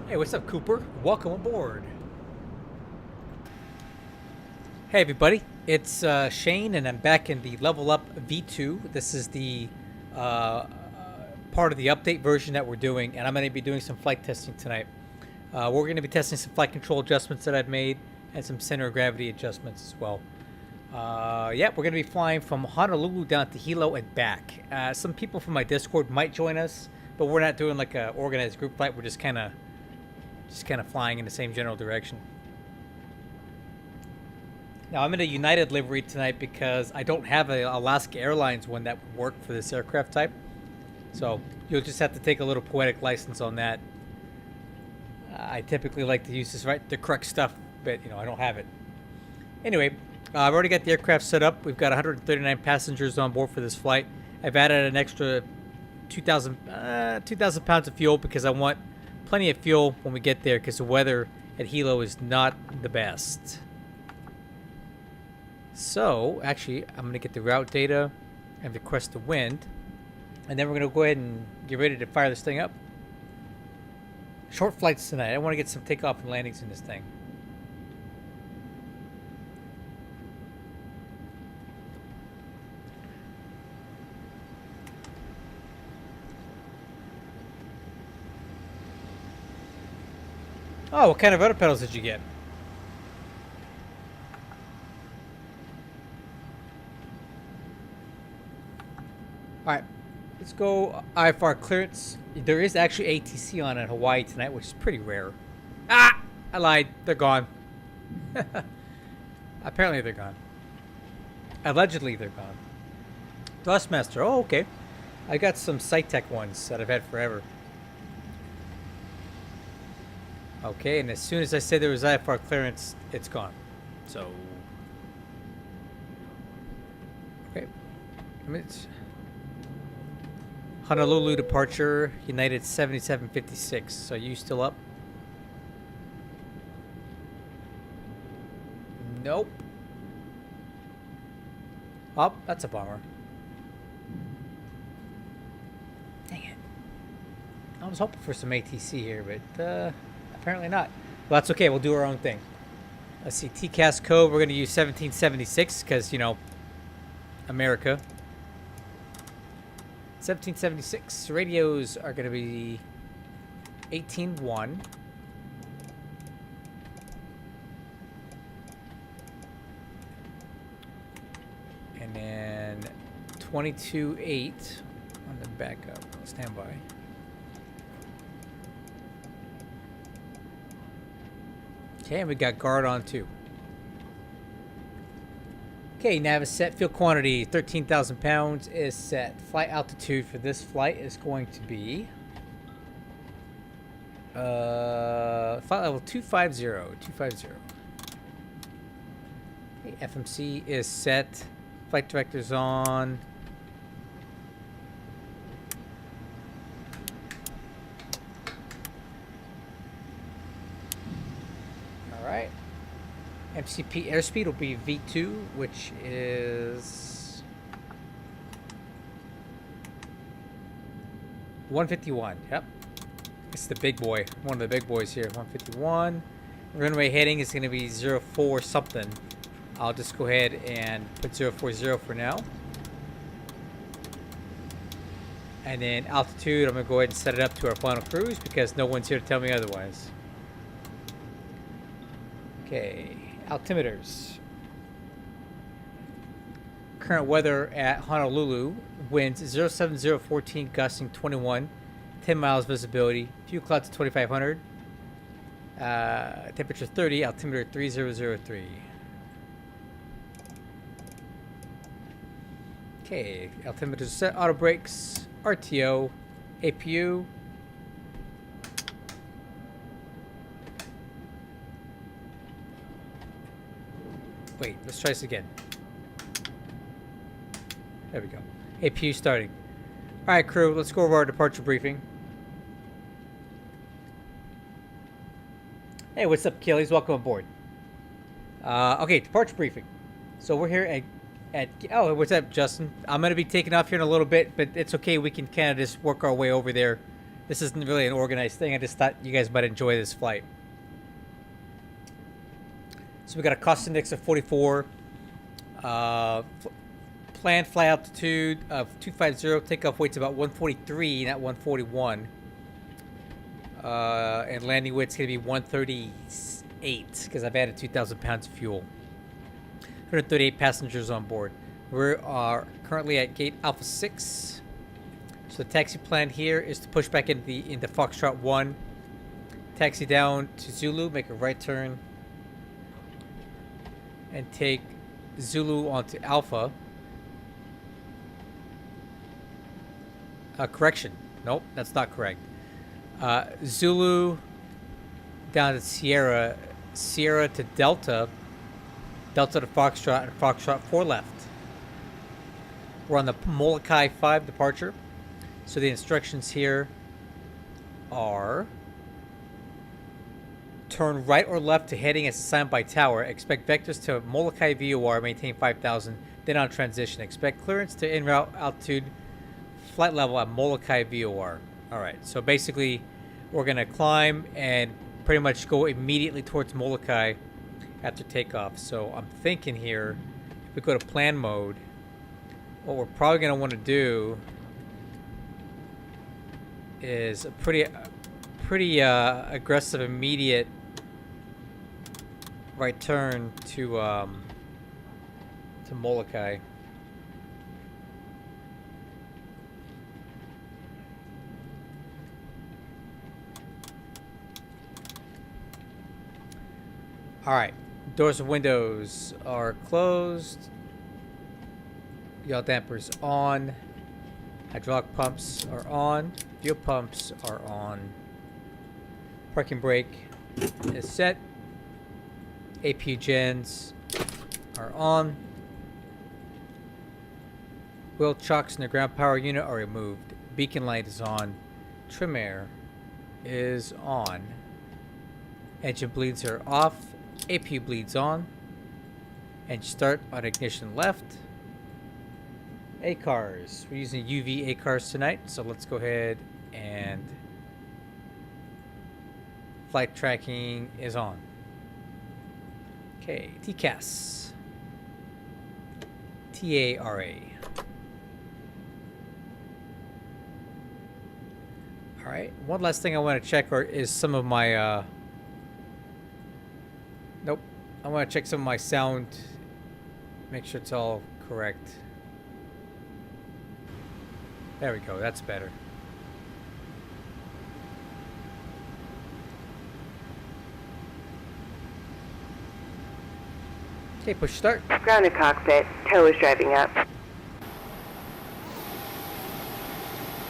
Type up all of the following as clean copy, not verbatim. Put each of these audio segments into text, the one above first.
Hey, what's up, Cooper? Welcome aboard. Hey, everybody. It's Shane, and I'm back in the Level Up V2. This is the part of the update version that we're doing, and I'm going to be doing some flight testing tonight. We're going to be testing some flight control adjustments that I've made and some center of gravity adjustments as well. Yeah, we're going to be flying from Honolulu down to Hilo and back. Some people from my Discord might join us, but we're not doing like an organized group flight. We're just kind of flying in the same general direction. Now, I'm in a United livery tonight because I don't have a Alaska Airlines one that would work for this aircraft type. So you'll just have to take a little poetic license on that. I typically like to use the correct stuff, but I don't have it. Anyway, I've already got the aircraft set up. We've got 139 passengers on board for this flight. I've added an extra 2,000 pounds of fuel because I want plenty of fuel when we get there because the weather at Hilo is not the best. So, actually, I'm going to get the route data and request the wind. And then we're going to go ahead and get ready to fire this thing up. Short flights tonight. I want to get some takeoff and landings in this thing. Oh, what kind of rudder pedals did you get? Alright, let's go IFR clearance. There is actually ATC on in Hawaii tonight, which is pretty rare. Ah! I lied. They're gone. Apparently they're gone. Allegedly they're gone. Thrustmaster. Oh, okay. I got some Cytec ones that I've had forever. Okay, and as soon as I said there was IFR clearance, it's gone. So, okay. Honolulu departure, United 7756. So, you still up? Nope. Oh, that's a bummer. Dang it. I was hoping for some ATC here, but apparently not. Well, that's okay. We'll do our own thing. Let's see. TCAS code. We're going to use 1776 because, America. 1776. Radios are going to be 18.1. And then 22.8 on the backup. Standby. Okay, and we got guard on too. Okay, nav is set. Fuel quantity 13,000 pounds is set. Flight altitude for this flight is going to be flight level 250. 250. Okay, FMC is set. Flight director's on. Alright. MCP airspeed will be V2, which is 151. Yep. It's the big boy. One of the big boys here. 151. Runway heading is going to be 04 something. I'll just go ahead and put 040 for now. And then altitude, I'm going to go ahead and set it up to our final cruise because no one's here to tell me otherwise. Okay, altimeters. Current weather at Honolulu. Winds 07014, gusting 21. 10 miles visibility. Fuel clouds 2500. Temperature 30. Altimeter 3003. Okay, altimeter set. Auto brakes. RTO. APU. Wait, let's try this again. There we go. APU starting. Alright, crew, let's go over our departure briefing. Hey, what's up, Killies? Welcome aboard. Okay, departure briefing. So we're here at oh, what's up, Justin? I'm going to be taking off here in a little bit, but it's okay. We can kind of just work our way over there This isn't really an organized thing. I just thought you guys might enjoy this flight. So we got a cost index of 44. Planned flight altitude of 250. Takeoff weight's about 143, not 141. And landing weight's going to be 138 because I've added 2,000 pounds of fuel. 138 passengers on board. We are currently at gate Alpha 6. So the taxi plan here is to push back into Foxtrot 1. Taxi down to Zulu, make a right turn. And take Zulu onto Alpha. Correction. Nope, that's not correct. Zulu down to Sierra. Sierra to Delta. Delta to Foxtrot, and Foxtrot 4 left. We're on the Molokai 5 departure. So the instructions here are: turn right or left to heading as assigned by tower. Expect vectors to Molokai VOR, maintain 5,000. Then on transition, expect clearance to en route altitude flight level at Molokai VOR. Alright, so basically we're going to climb and pretty much go immediately towards Molokai after takeoff. So I'm thinking here, if we go to plan mode, what we're probably going to want to do is a pretty aggressive immediate right turn to Molokai. All right, doors and windows are closed. Yaw dampers on. Hydraulic pumps are on. Fuel pumps are on. Parking brake is set. APU gens are on. Wheel chocks in the ground power unit are removed. Beacon light is on. Trim air is on. Engine bleeds are off. APU bleeds on. Engine start on ignition left. ACARS. We're using UV ACARS tonight, so let's go ahead and flight tracking is on. Okay, TCAS. TARA. Alright, one last thing I want to check is some of my nope. I want to check some of my sound. Make sure it's all correct. There we go, that's better. Okay, push start. Grounded cockpit. Tow is driving up.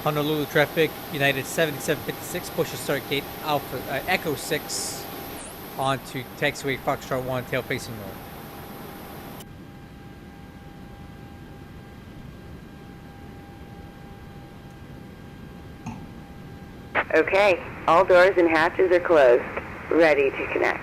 Honolulu traffic, United 7756, push to start gate Alpha Echo 6 onto taxiway Foxtrot 1, tail facing north. Okay, all doors and hatches are closed. Ready to connect.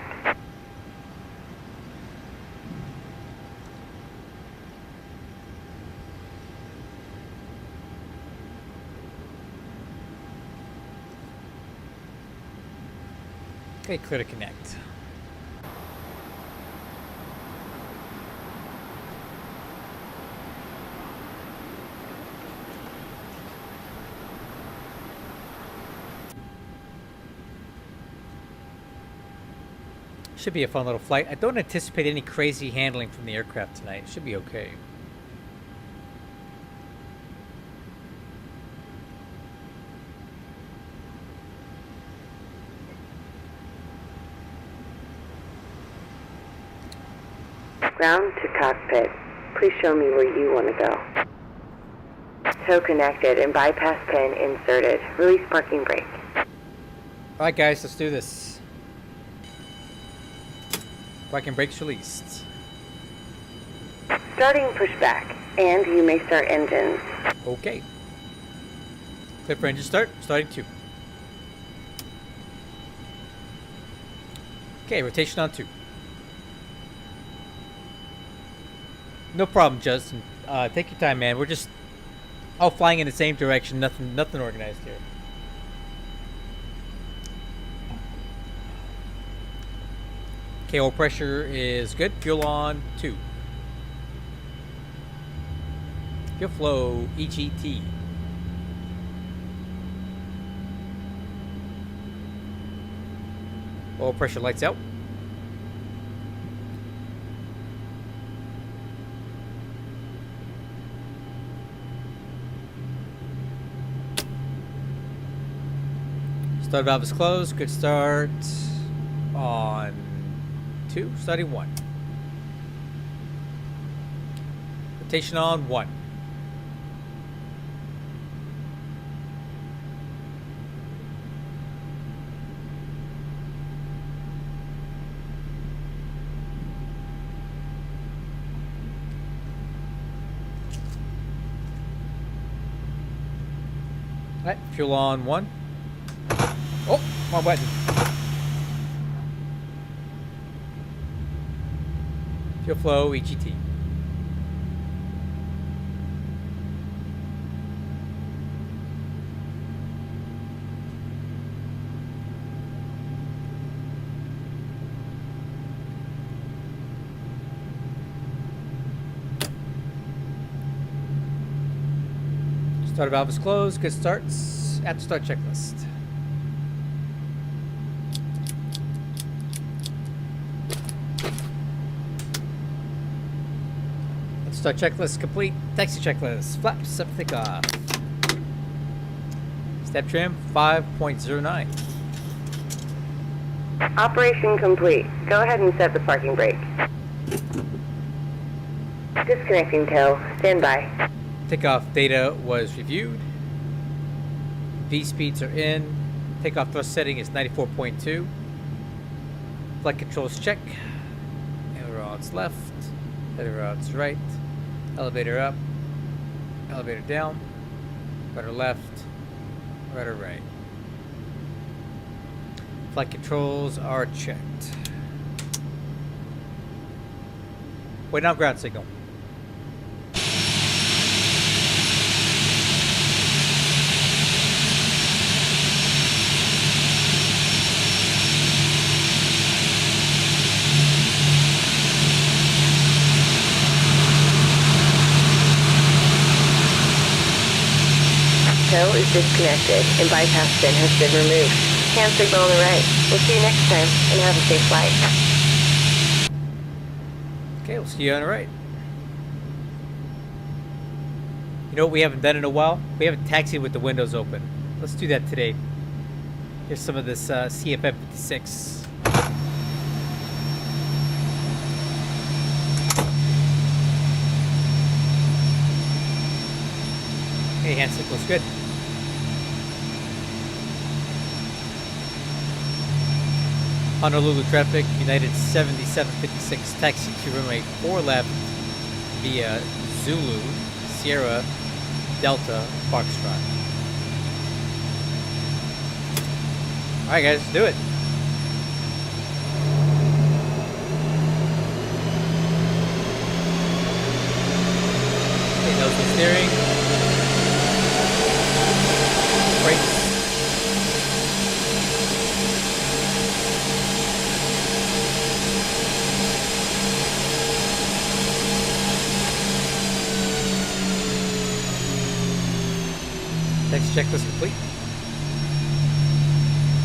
Okay, clear to connect. Should be a fun little flight. I don't anticipate any crazy handling from the aircraft tonight. It should be okay. Ground to cockpit. Please show me where you want to go. Tow connected and bypass pin inserted. Release parking brake. Alright guys, let's do this. Parking brakes released. Starting pushback, and you may start engines. Okay. Clear for engine start. Starting 2. Okay, rotation on 2. No problem, Justin. Take your time, man. We're just all flying in the same direction. Nothing organized here. Okay, oil pressure is good. Fuel on 2. Fuel flow HET. Oil pressure lights out. Start valve is closed. Good start on 2. Starting 1. Rotation on 1. Alright, fuel on 1. Oh, wrong button. Fuel flow HET. Starter valve is closed. Good starts. At the start checklist. Start checklist complete. Taxi checklist. Flaps, everything off. Step trim 5.09. Operation complete. Go ahead and set the parking brake. Disconnecting tow. Stand by. Takeoff data was reviewed. V speeds are in. Takeoff thrust setting is 94.2. Flight controls check. Ailerons left. Ailerons right. Elevator up. Elevator down. Rudder left. Rudder right. Flight controls are checked. Wait, now ground signal. Tow is disconnected and bypass pin has been removed. Hand signal on the right. We'll see you next time and have a safe flight. Okay, we'll see you on the right. You know what we haven't done in a while? We haven't taxied with the windows open. Let's do that today. Here's some of this CFM56. Hey, hand signal's good. Honolulu traffic, United 7756, taxi to runway 4 left via Zulu, Sierra, Delta, Foxtrot. Alright guys, let's do it. Okay, nose and steering. Brakes. Next checklist complete.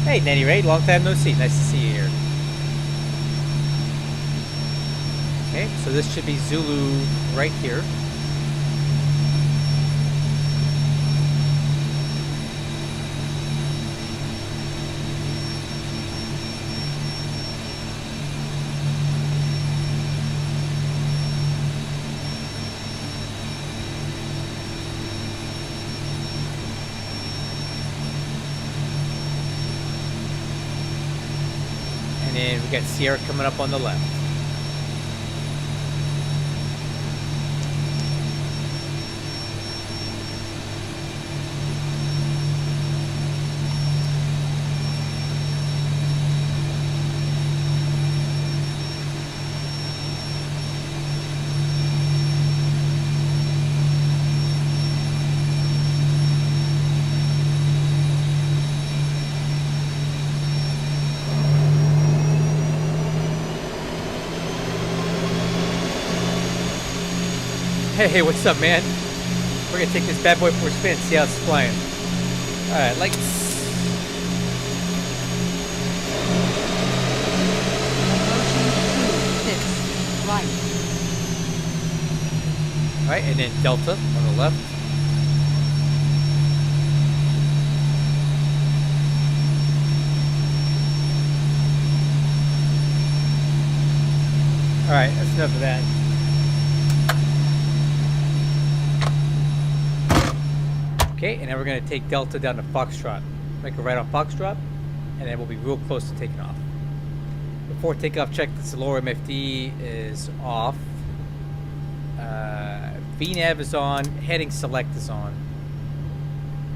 Hey, Nanny Ray, long time no see. Nice to see you here. Okay, so this should be Zulu right here. And then we got Sierra coming up on the left. Hey, what's up, man? We're gonna take this bad boy for a spin, see how it's flying. Alright, lights. Right. Alright, and then Delta on the left. Alright, that's enough of that. Okay, and then we're going to take Delta down to Foxtrot. Make a right on Foxtrot, and then we'll be real close to taking off. Before takeoff, check that the lower MFD is off. VNAV is on. Heading select is on.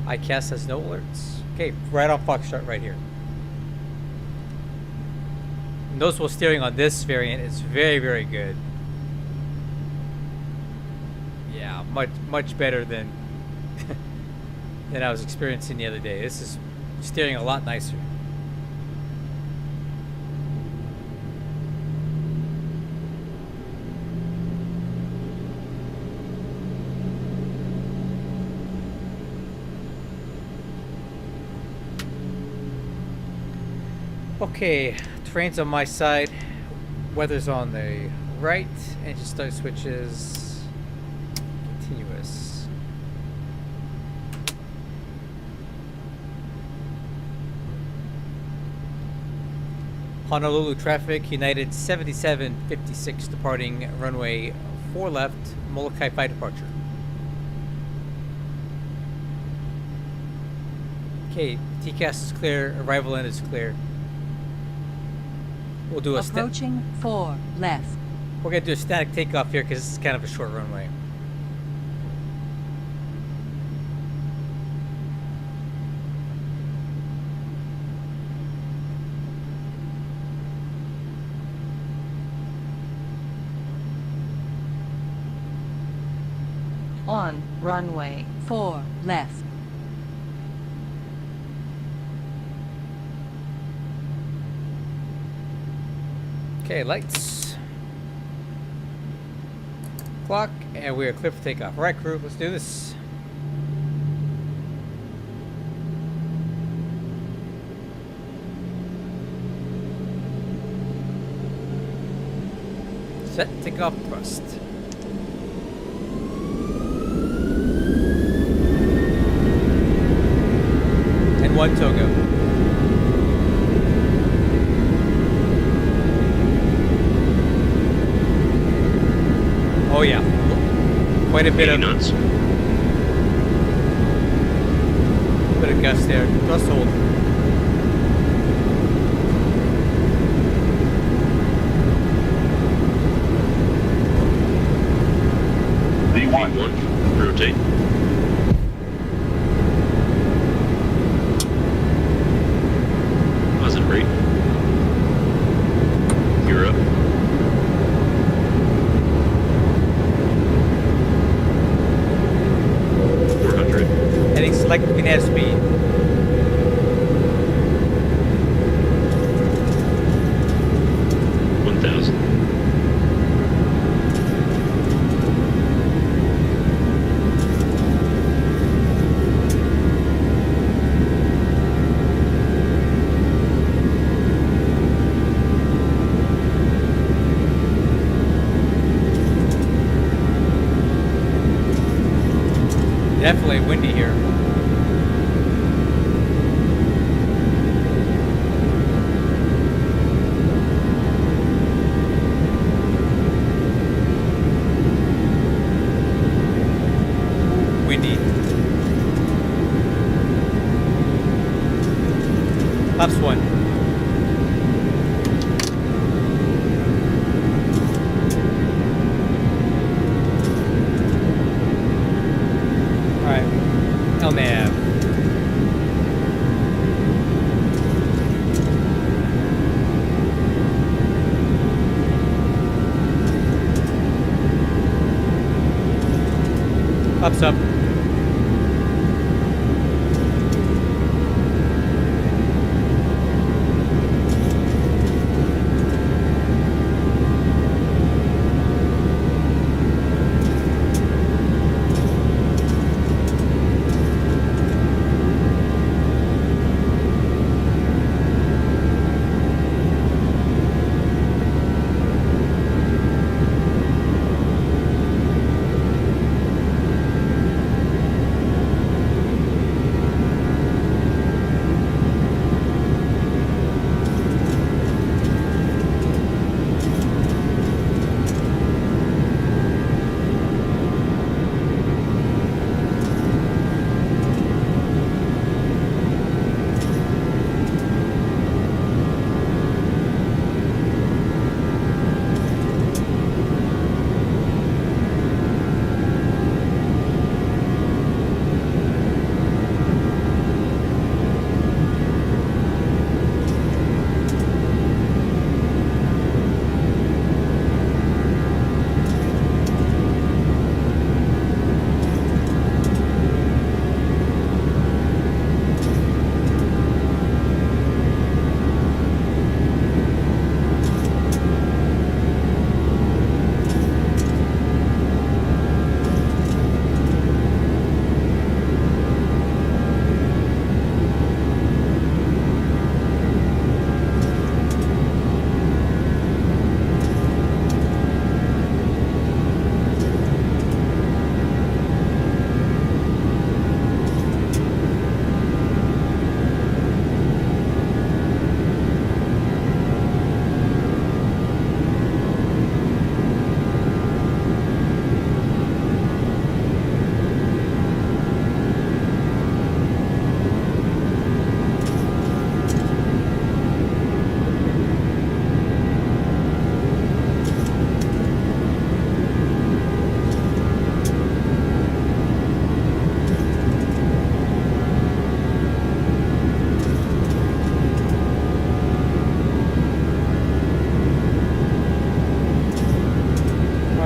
ICAS has no alerts. Okay, right on Foxtrot right here. Noticeable steering on this variant is very, very good. Yeah, much better than than I was experiencing the other day. This is steering a lot nicer. Okay, terrain's on my side, weather's on the right, engine start switches, continuous. Honolulu traffic, United 7756 departing runway 4 left, Molokai 5 departure. Okay, TCAS is clear, arrival in is clear. We'll do a approaching 4 left. We're gonna do a static takeoff here because this is kind of a short runway. On runway 4 left. Okay, lights. Clock, and we are clear for takeoff. All right, crew, let's do this. Set, takeoff, thrust. And 1 Togo. Oh yeah, quite a bit of knots. Bit of gust there. Thrust hold. V1, rotate. Positive rate. Gear up. Heading select VNAV speed. Definitely windy here. Windy. Laps 1. LNAV. Ups up.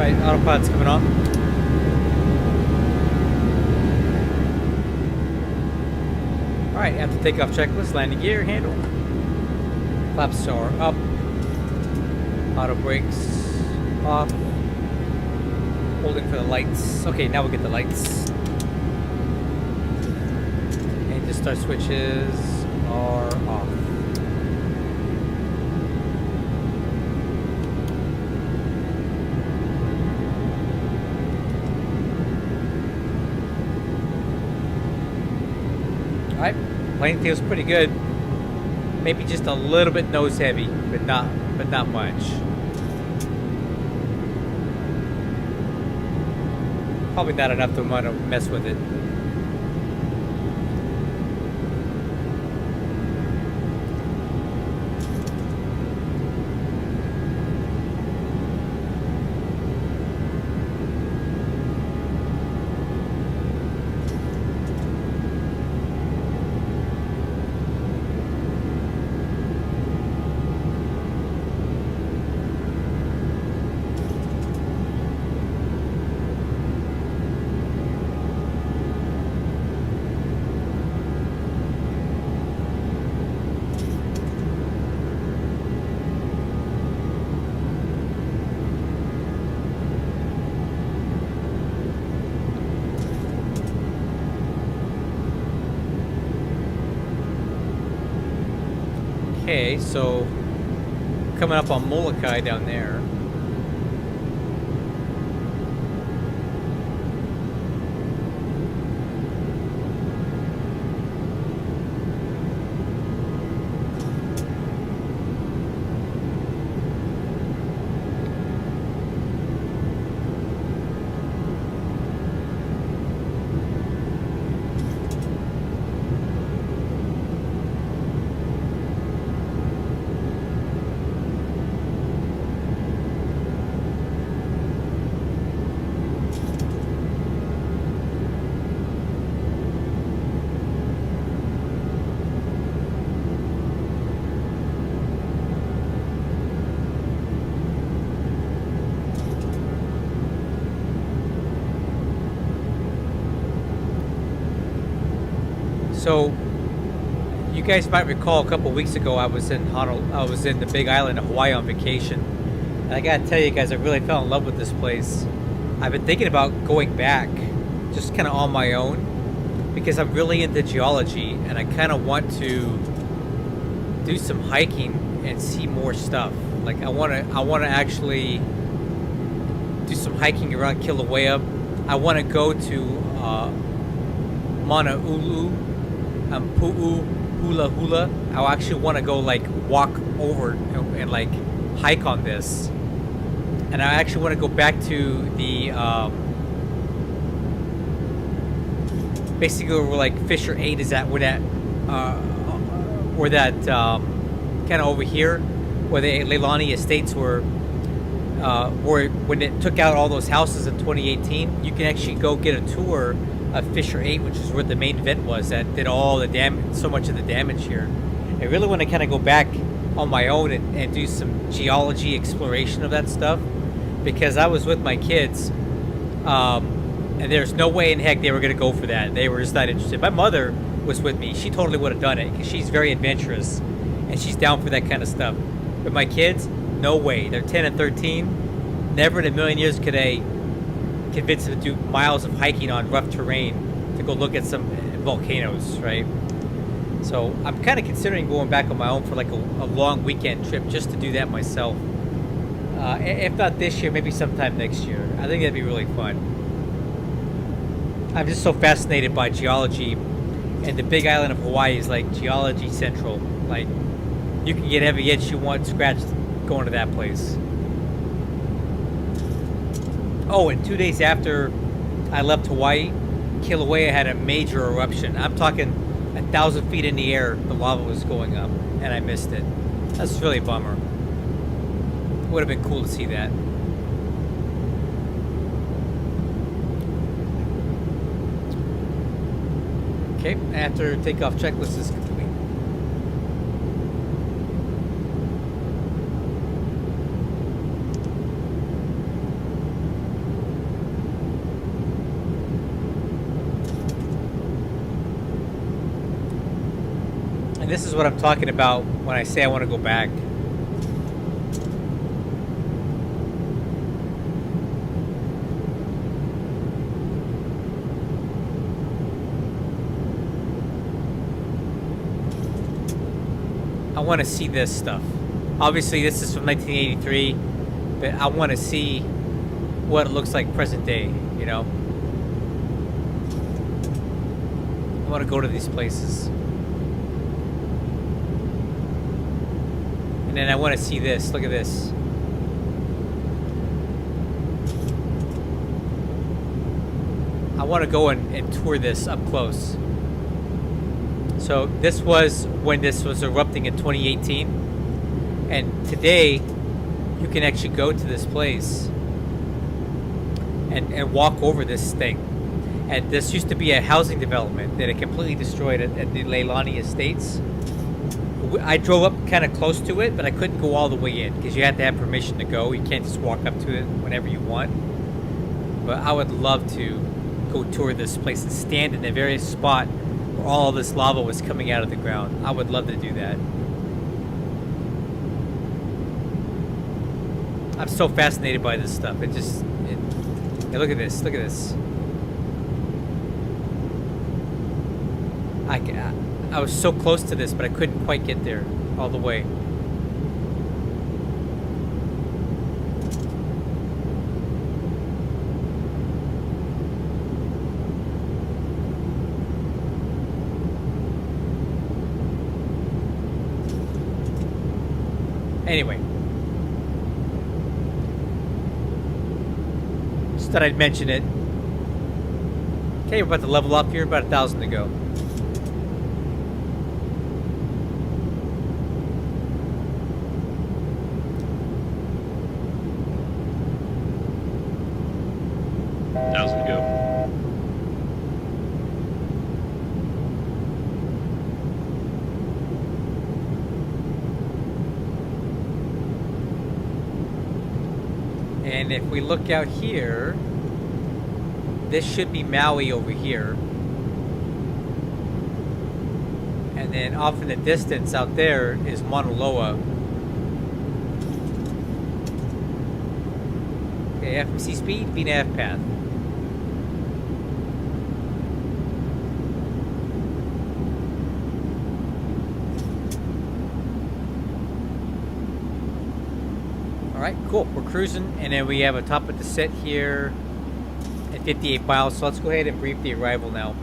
Alright, autopilot's coming on. Alright, after takeoff checklist, landing gear, handle. Flaps are up. Auto brakes off. Holding for the lights. Okay, now we'll get the lights. Engine start switches are off. Alright, plane feels pretty good. Maybe just a little bit nose heavy, but not much. Probably not enough to want to mess with it. Okay, so coming up on Molokai down there. So, you guys might recall a couple weeks ago I was in the Big Island of Hawaii on vacation. And I gotta tell you guys, I really fell in love with this place. I've been thinking about going back, just kind of on my own, because I'm really into geology and I kind of want to do some hiking and see more stuff. Like I want to actually do some hiking around Kilauea. I want to go to Mauna Ulu. Pu'u Hula Hula. I actually want to go like walk over and like hike on this, and I actually want to go back to the basically where like Fisher 8 is at, where that kind of over here where the Leilani Estates were, where when it took out all those houses in 2018, you can actually go get a tour of Fisher 8, which is where the main vent was that did all the damage, so much of the damage here. I really want to kind of go back on my own and do some geology exploration of that stuff, because I was with my kids, and there's no way in heck they were going to go for that. They were just not interested. My mother was with me. She totally would have done it because she's very adventurous and she's down for that kind of stuff. But my kids, no way. They're 10 and 13. Never in a million years could I convince them to do miles of hiking on rough terrain to go look at some volcanoes, right? So I'm kind of considering going back on my own for like a long weekend trip just to do that myself. If not this year, maybe sometime next year. I think that'd be really fun. I'm just so fascinated by geology, and the Big Island of Hawaii is like geology central. Like, you can get every itch you want scratched going to that place. Oh, and 2 days after I left Hawaii, Kilauea had a major eruption. I'm talking 1,000 feet in the air, the lava was going up, and I missed it. That's really a bummer. Would have been cool to see that. Okay, after takeoff checklist is complete. And this is what I'm talking about when I say I want to go back. I want to see this stuff. Obviously, this is from 1983, but I want to see what it looks like present day, you know? I want to go to these places. And then I want to see this. Look at this. I want to go and tour this up close. So this was when this was erupting in 2018. And today, you can actually go to this place and walk over this thing. And this used to be a housing development that it completely destroyed at the Leilani Estates. I drove up kind of close to it, but I couldn't go all the way in because you have to have permission to go. You can't just walk up to it whenever you want. But I would love to go tour this place and stand in the very spot where all this lava was coming out of the ground. I would love to do that. I'm so fascinated by this stuff. It just... Hey, look at this. Look at this. I was so close to this, but I couldn't quite get there all the way. Anyway. Just thought I'd mention it. Okay, we're about to level up here, about 1,000 to go. And if we look out here, this should be Maui over here. And then off in the distance out there is Mauna Loa. Okay, FMC speed, VNAV path. Alright, cool. We're cruising, and then we have a top of the set here at 58 miles. So let's go ahead and brief the arrival now.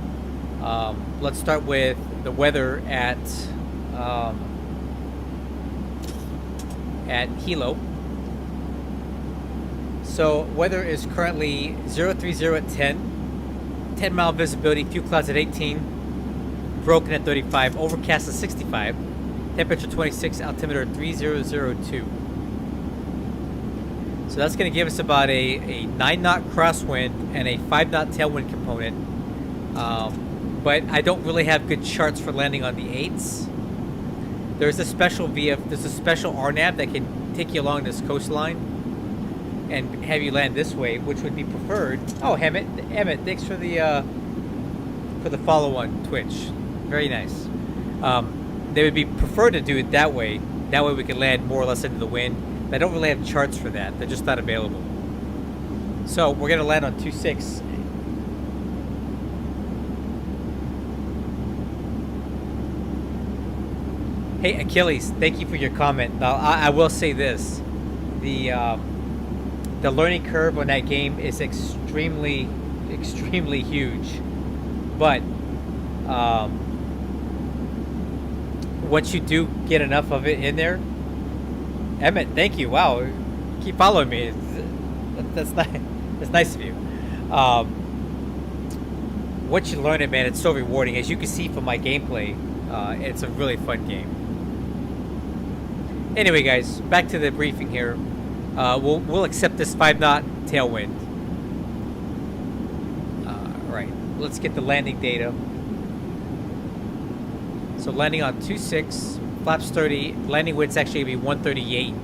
Let's start with the weather at Hilo. So weather is currently 030 at 10 mile visibility, few clouds at 18, broken at 35, overcast at 65, temperature 26, altimeter 3002. So that's going to give us about a 9-knot crosswind and a 5-knot tailwind component. But I don't really have good charts for landing on the 8s. There's a special there's a special RNAV that can take you along this coastline and have you land this way, which would be preferred. Oh, Emmett, thanks for the follow on Twitch. Very nice. They would be preferred to do it that way. That way we can land more or less into the wind. I don't really have charts for that. They're just not available. So we're going to land on 2.6. Hey, Achilles, thank you for your comment. Now, I will say this. The learning curve on that game is extremely, extremely huge. But once you do get enough of it in there, Emmett, thank you. Wow, keep following me. That's nice. That's nice of you. Once you learn it, man, it's so rewarding. As you can see from my gameplay, it's a really fun game. Anyway, guys, back to the briefing here. We'll accept this 5-knot tailwind. Right. Let's get the landing data. So landing on 2.6. Flaps 30, landing width's actually going to be 138.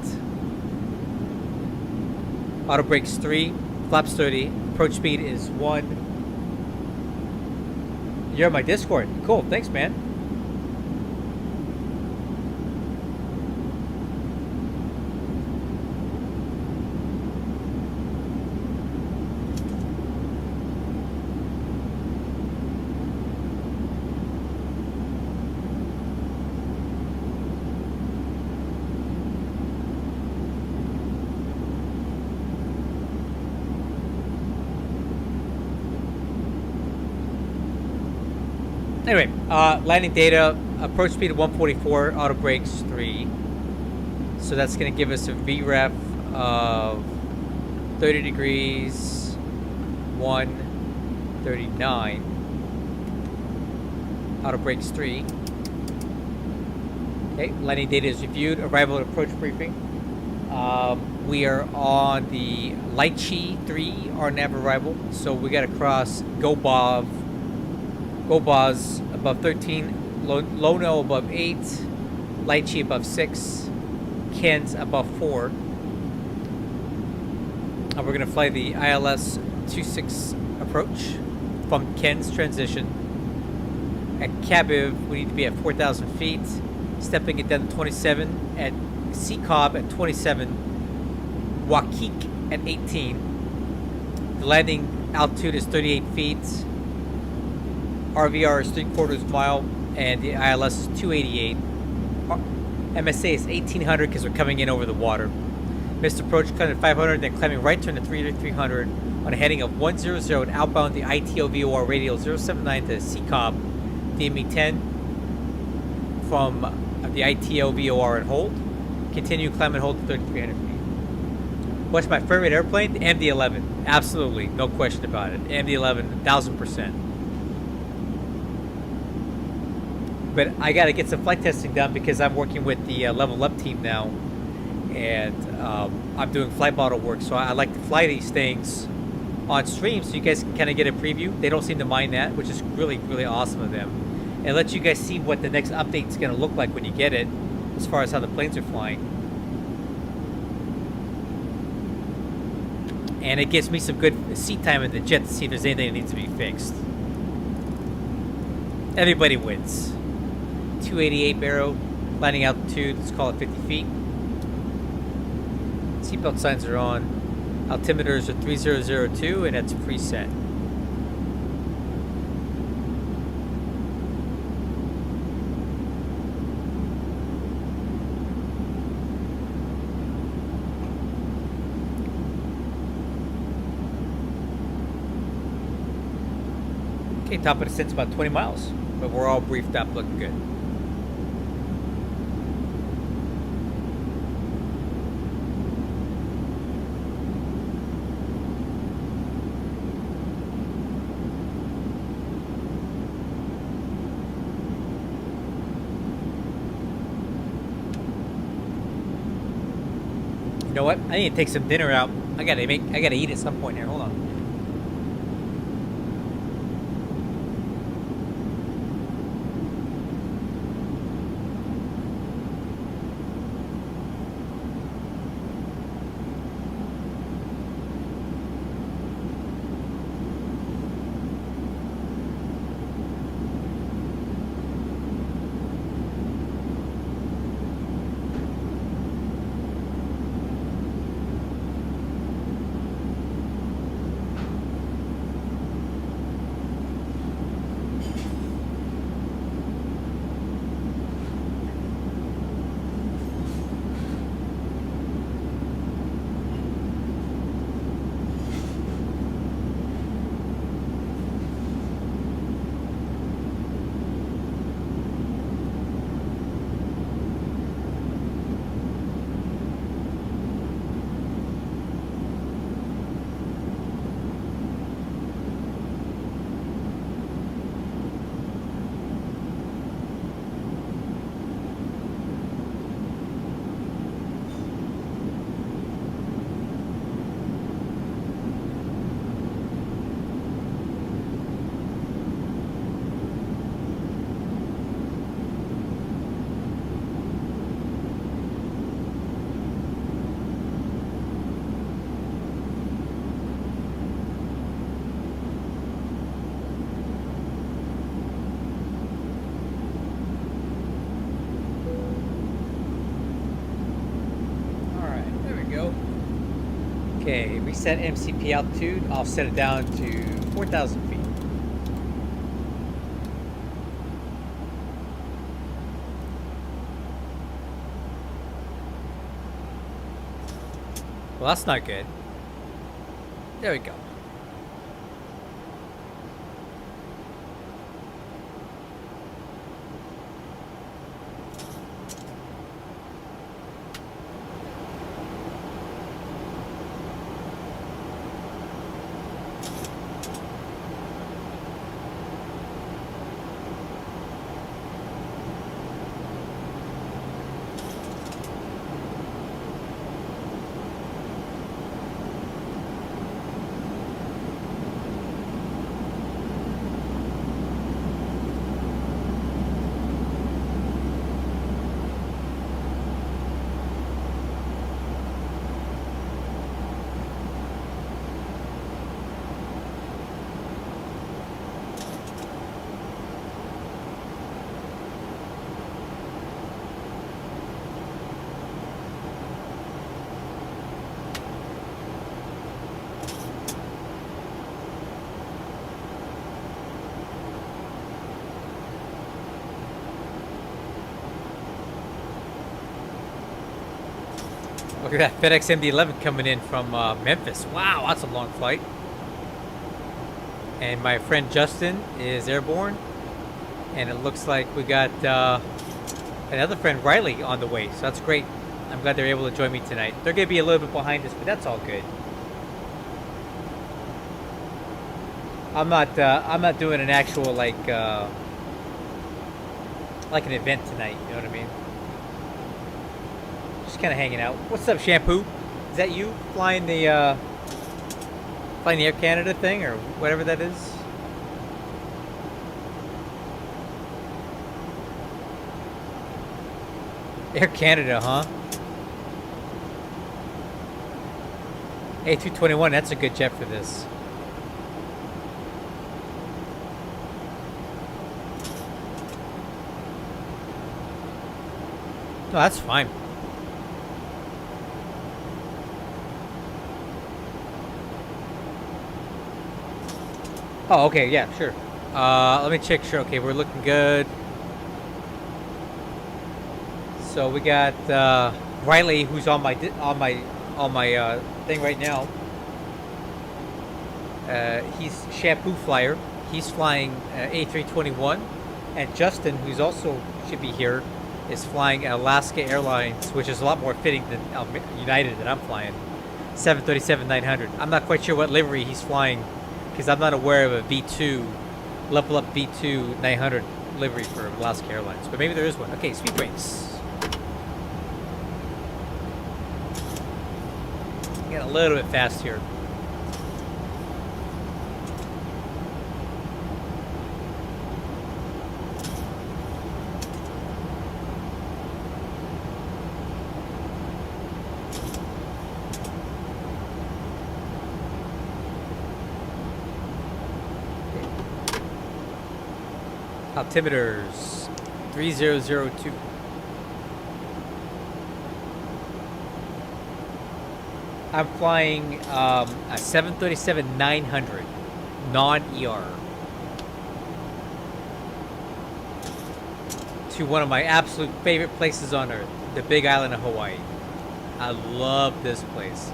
Auto brakes 3, flaps 30, approach speed is 1. You're on my Discord. Cool, thanks, man. Anyway, landing data, approach speed of 144, auto brakes 3. So that's going to give us a VREF of 30 degrees, 139. Auto brakes 3. Okay, landing data is reviewed. Arrival and approach briefing. We are on the Lychee 3, our nav arrival. So we got to cross Gobaz above 13, Lono above 8, Lychee above 6, Ken's above 4. And we're going to fly the ILS 26 approach from Ken's transition. At Kabib, we need to be at 4,000 feet. Stepping it down to 27 at Seacob at 27, Waikik at 18. The landing altitude is 38 feet. RVR is 3/4 mile, and the ILS is 288. MSA is 1800 because we're coming in over the water. Missed approach, climbing at 500, then climbing right turn to 300 on a heading of 100 and outbound the ITO VOR radial 079 to Seacob, DME 10 from the ITO VOR and hold. Continue climb and hold to 3,300 feet. What's my favorite airplane? The MD-11. Absolutely, no question about it. MD-11, 1000%. But I got to get some flight testing done because I'm working with the Level Up team now, and I'm doing flight model work. So I like to fly these things on stream so you guys can kind of get a preview. They don't seem to mind that, which is really, really awesome of them. And let you guys see what the next update is going to look like when you get it, as far as how the planes are flying. And it gives me some good seat time in the jet to see if there's anything that needs to be fixed. Everybody wins. 288 barrow, landing altitude, let's call it 50 feet. Seatbelt signs are on. Altimeters are 3002, and that's preset. Okay, top of the descent's about 20 miles, but we're all briefed up, looking good. You know what? I need to take some dinner out. I gotta eat at some point here. Hold on. Okay, reset MCP altitude. I'll set it down to 4,000 feet. Well, that's not good. There we go. Look at that FedEx MD-11 coming in from Memphis. Wow, that's a long flight. And my friend Justin is airborne. And it looks like we got another friend, Riley, on the way. So that's great. I'm glad they're able to join me tonight. They're going to be a little bit behind us, but that's all good. I'm not doing an actual like an event tonight. You know what I mean? Just kind of hanging out. What's up, Shampoo? Is that you flying the Air Canada thing or whatever that is? Air Canada, huh? A221, that's a good jet for this. No, that's fine. Oh, okay, yeah, sure. Let me check. Sure, okay, we're looking good. So we got Riley, who's on my thing right now. He's Shampoo Flyer. He's flying A321, and Justin, who's also should be here, is flying Alaska Airlines, which is a lot more fitting than United that I'm flying. 737-900. I'm not quite sure what livery he's flying, because I'm not aware of a V2, level up V2 900 livery for Alaska Airlines, but maybe there is one. Okay, speed brakes. Getting a little bit fast here. Altimeters 3002. I'm flying a 737-900 non-ER to one of my absolute favorite places on earth, the Big Island of Hawaii. I love this place.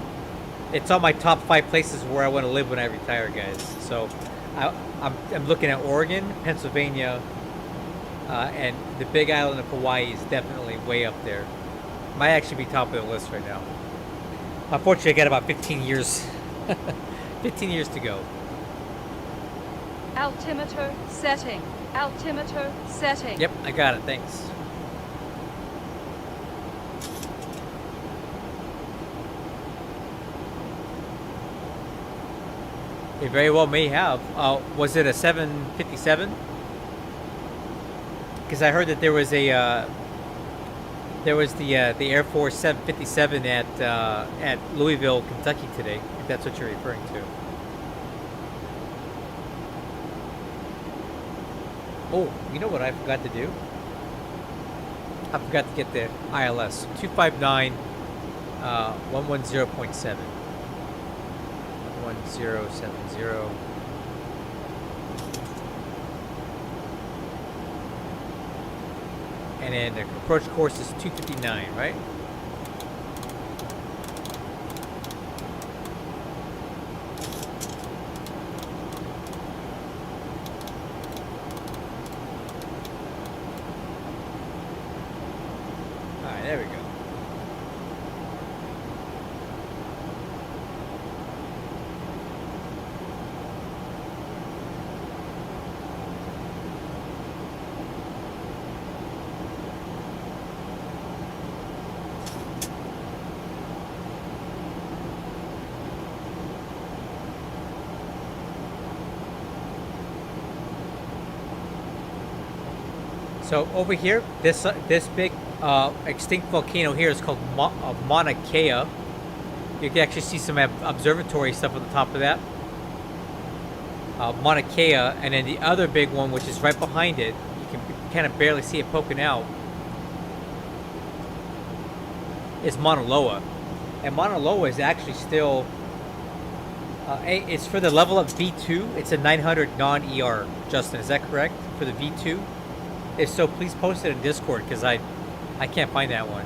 It's on my top 5 places where I want to live when I retire, guys. So I'm looking at Oregon, Pennsylvania, and the Big Island of Hawaii is definitely way up there. Might actually be top of the list right now. Unfortunately, I got about 15 years. 15 years to go. Altimeter setting. Altimeter setting. Yep, I got it. Thanks. It very well may have. Was it a 757? Because I heard that there was a the Air Force 757 at Louisville, Kentucky today. If that's what you're referring to. Oh, you know what I forgot to do? I forgot to get the ILS 259 110.7. 1070. And then the approach course is 259, right? Alright, there we go. So over here, this big extinct volcano here is called Mauna Kea. You can actually see some observatory stuff on the top of that. Mauna Kea, and then the other big one, which is right behind it, you can kind of barely see it poking out, is Mauna Loa. And Mauna Loa is actually still, it's for the level up V2. It's a 900 non-ER, Justin, is that correct? For the V2? If so, please post it in Discord, because I can't find that one.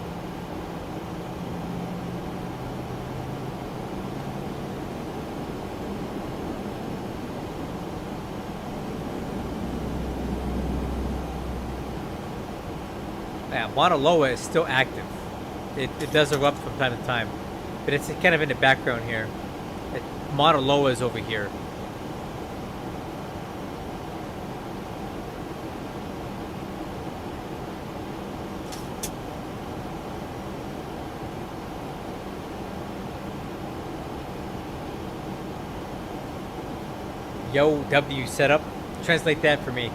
Yeah, Mauna Loa is still active. It does erupt from time to time, but it's kind of in the background here. Mauna Loa is over here. Yo, W setup. Translate that for me.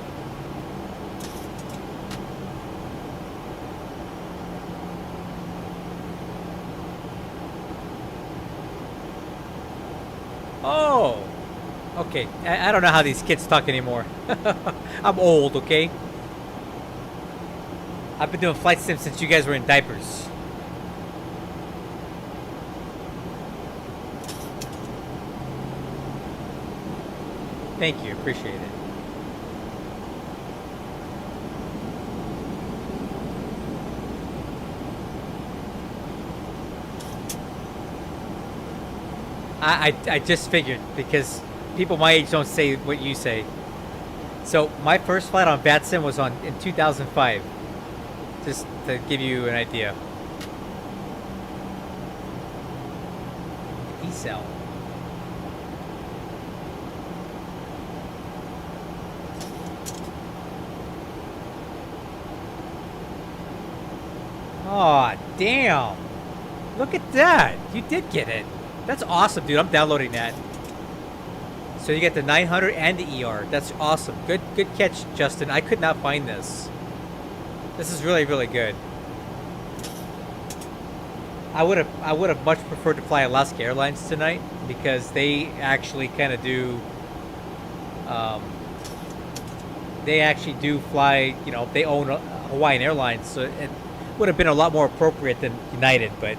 Oh, okay. I don't know how these kids talk anymore. I'm old, okay? I've been doing flight sim since you guys were in diapers. Thank you, appreciate it. I just figured, because people my age don't say what you say. So my first flight on VATSIM was in 2005. Just to give you an idea. E-cell. Aw, damn. Look at that. You did get it. That's awesome, dude. I'm downloading that. So you get the 900 and the ER. That's awesome. Good catch, Justin. I could not find this. This is really, really good. I would have much preferred to fly Alaska Airlines tonight, because they actually kind of do. They actually do fly. You know, they own Hawaiian Airlines, so it would have been a lot more appropriate than United, but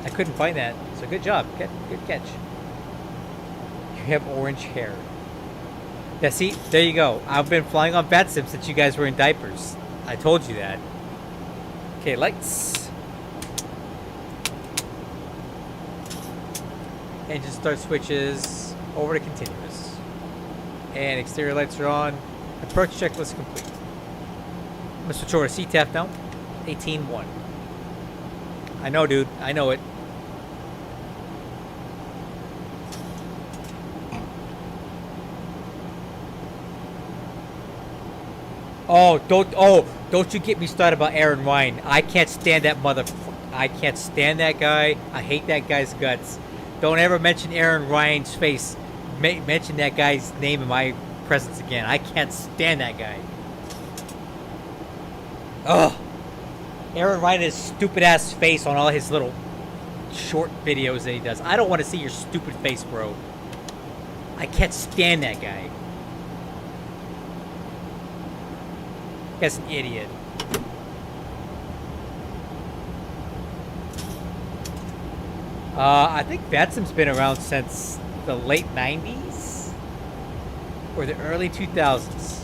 I couldn't find that. So good job. Good catch. You have orange hair. Yeah, see, there you go. I've been flying on VATSIM since you guys were in diapers. I told you that. Okay, lights. Engine start switches over to continuous. And exterior lights are on. Approach checklist complete. I'm gonna switch over to CTAF now. 18-1. I know, dude. I know it. Don't you get me started about Aaron Ryan. I can't stand that motherfucker. I can't stand that guy. I hate that guy's guts. Don't ever mention Aaron Ryan's face. Mention that guy's name in my presence again. I can't stand that guy. Ugh. Aaron Ryan has stupid ass face on all his little short videos that he does. I don't want to see your stupid face, bro. I can't stand that guy. That's an idiot. I think VATSIM's been around since the late 90s or the early 2000s.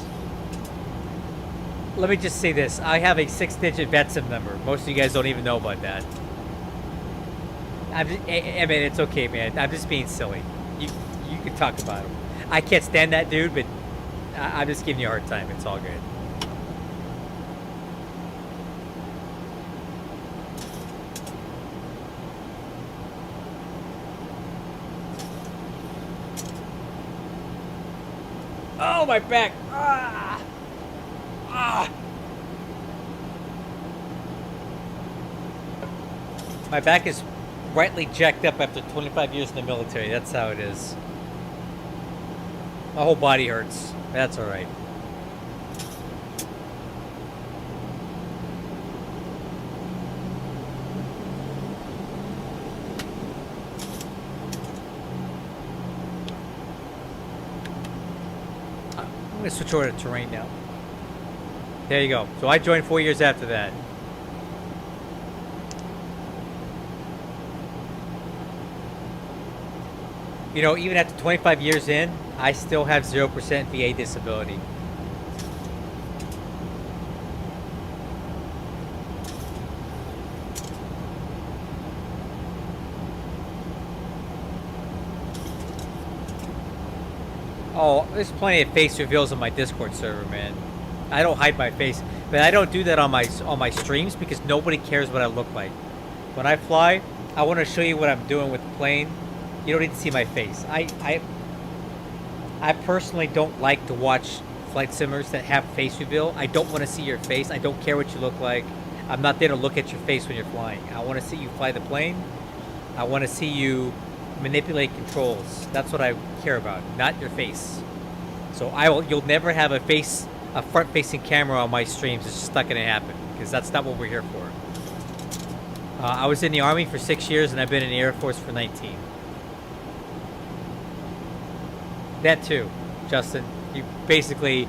Let me just say this. I have a 6-digit VATSIM number. Most of you guys don't even know about that. I mean, it's okay, man. I'm just being silly. You can talk about him. I can't stand that dude, but I'm just giving you a hard time. It's all good. Oh, my back. Ah. Ah. My back is rightly jacked up after 25 years in the military. That's how it is. My whole body hurts. That's all right. I'm going to switch over to terrain now. There you go. So I joined 4 years after that. You know, even after 25 years in, I still have 0% VA disability. Oh, there's plenty of face reveals on my Discord server, man. I don't hide my face, but I don't do that on my streams because nobody cares what I look like. When I fly, I want to show you what I'm doing with the plane. You don't need to see my face. I personally don't like to watch flight simmers that have face reveal. I don't want to see your face. I don't care what you look like. I'm not there to look at your face when you're flying. I want to see you fly the plane. I want to see you manipulate controls. That's what I care about, not your face. So you'll never have a front-facing camera on my streams. It's just not going to happen because that's not what we're here for. I was in the Army for 6 years and I've been in the Air Force for 19. That too, Justin. You basically,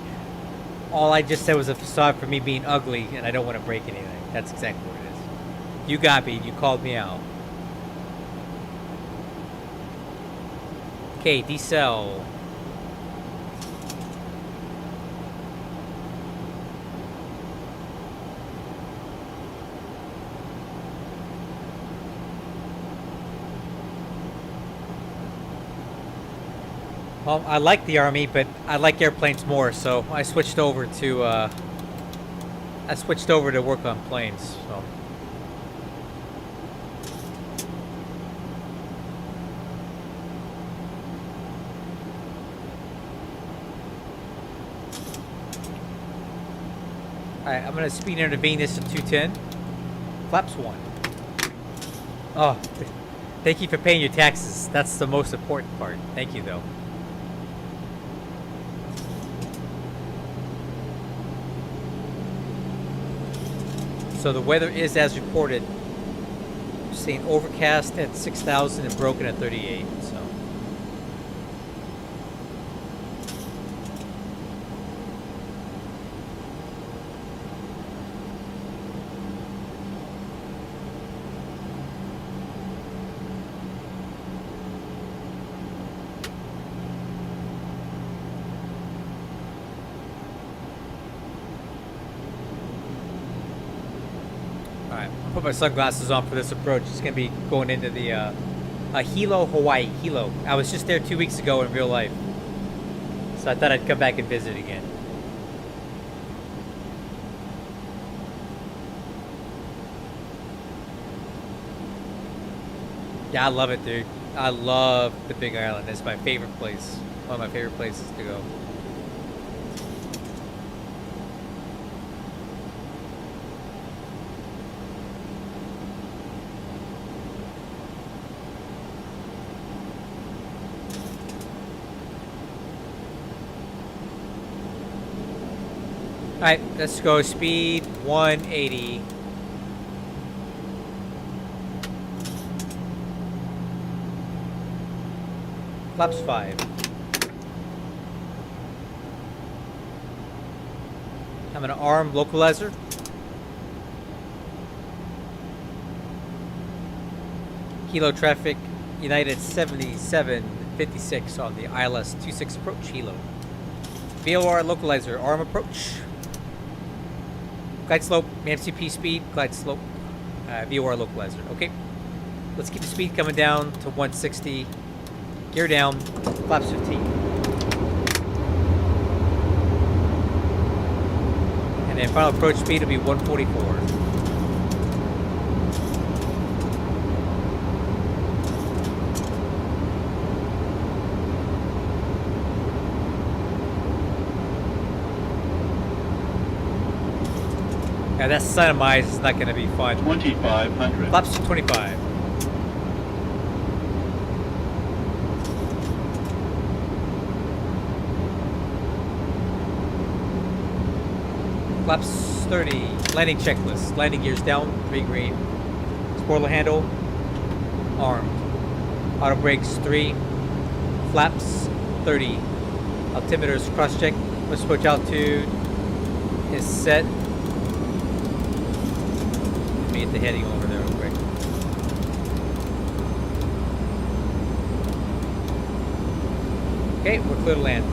all I just said was a facade for me being ugly and I don't want to break anything. That's exactly what it is. You got me. You called me out. Okay, decel. Well, I like the Army, but I like airplanes more, so I switched over to work on planes. So. Alright, I'm gonna speed intervene this to 210. Flaps 1. Oh, thank you for paying your taxes. That's the most important part. Thank you, though. So the weather is as reported. Seeing overcast at 6,000 and broken at 38. So. Put my sunglasses on for this approach. It's gonna be going into the Hilo, Hawaii. Hilo. I was just there 2 weeks ago in real life, so I thought I'd come back and visit again. Yeah, I love it, dude. I love the Big Island. It's my favorite place. One of my favorite places to go. Alright, let's go speed 180. Flaps 5. I'm gonna arm localizer. Hilo traffic, United 7756 on the ILS 26 approach, Hilo. VOR localizer, arm approach. Glide slope, MCP speed, glide slope, VOR localizer. Okay, let's keep the speed coming down to 160. Gear down, flaps 15. And then final approach speed will be 144. Yeah, that sun of mine is not going to be fun. 2,500. Flaps to 25. Flaps 30. Landing checklist. Landing gears down, 3 green. Spoiler handle, armed. Auto brakes 3. Flaps 30. Altimeters cross check. Lift approach altitude is set. At the heading over there real quick. Okay, we're clear to land.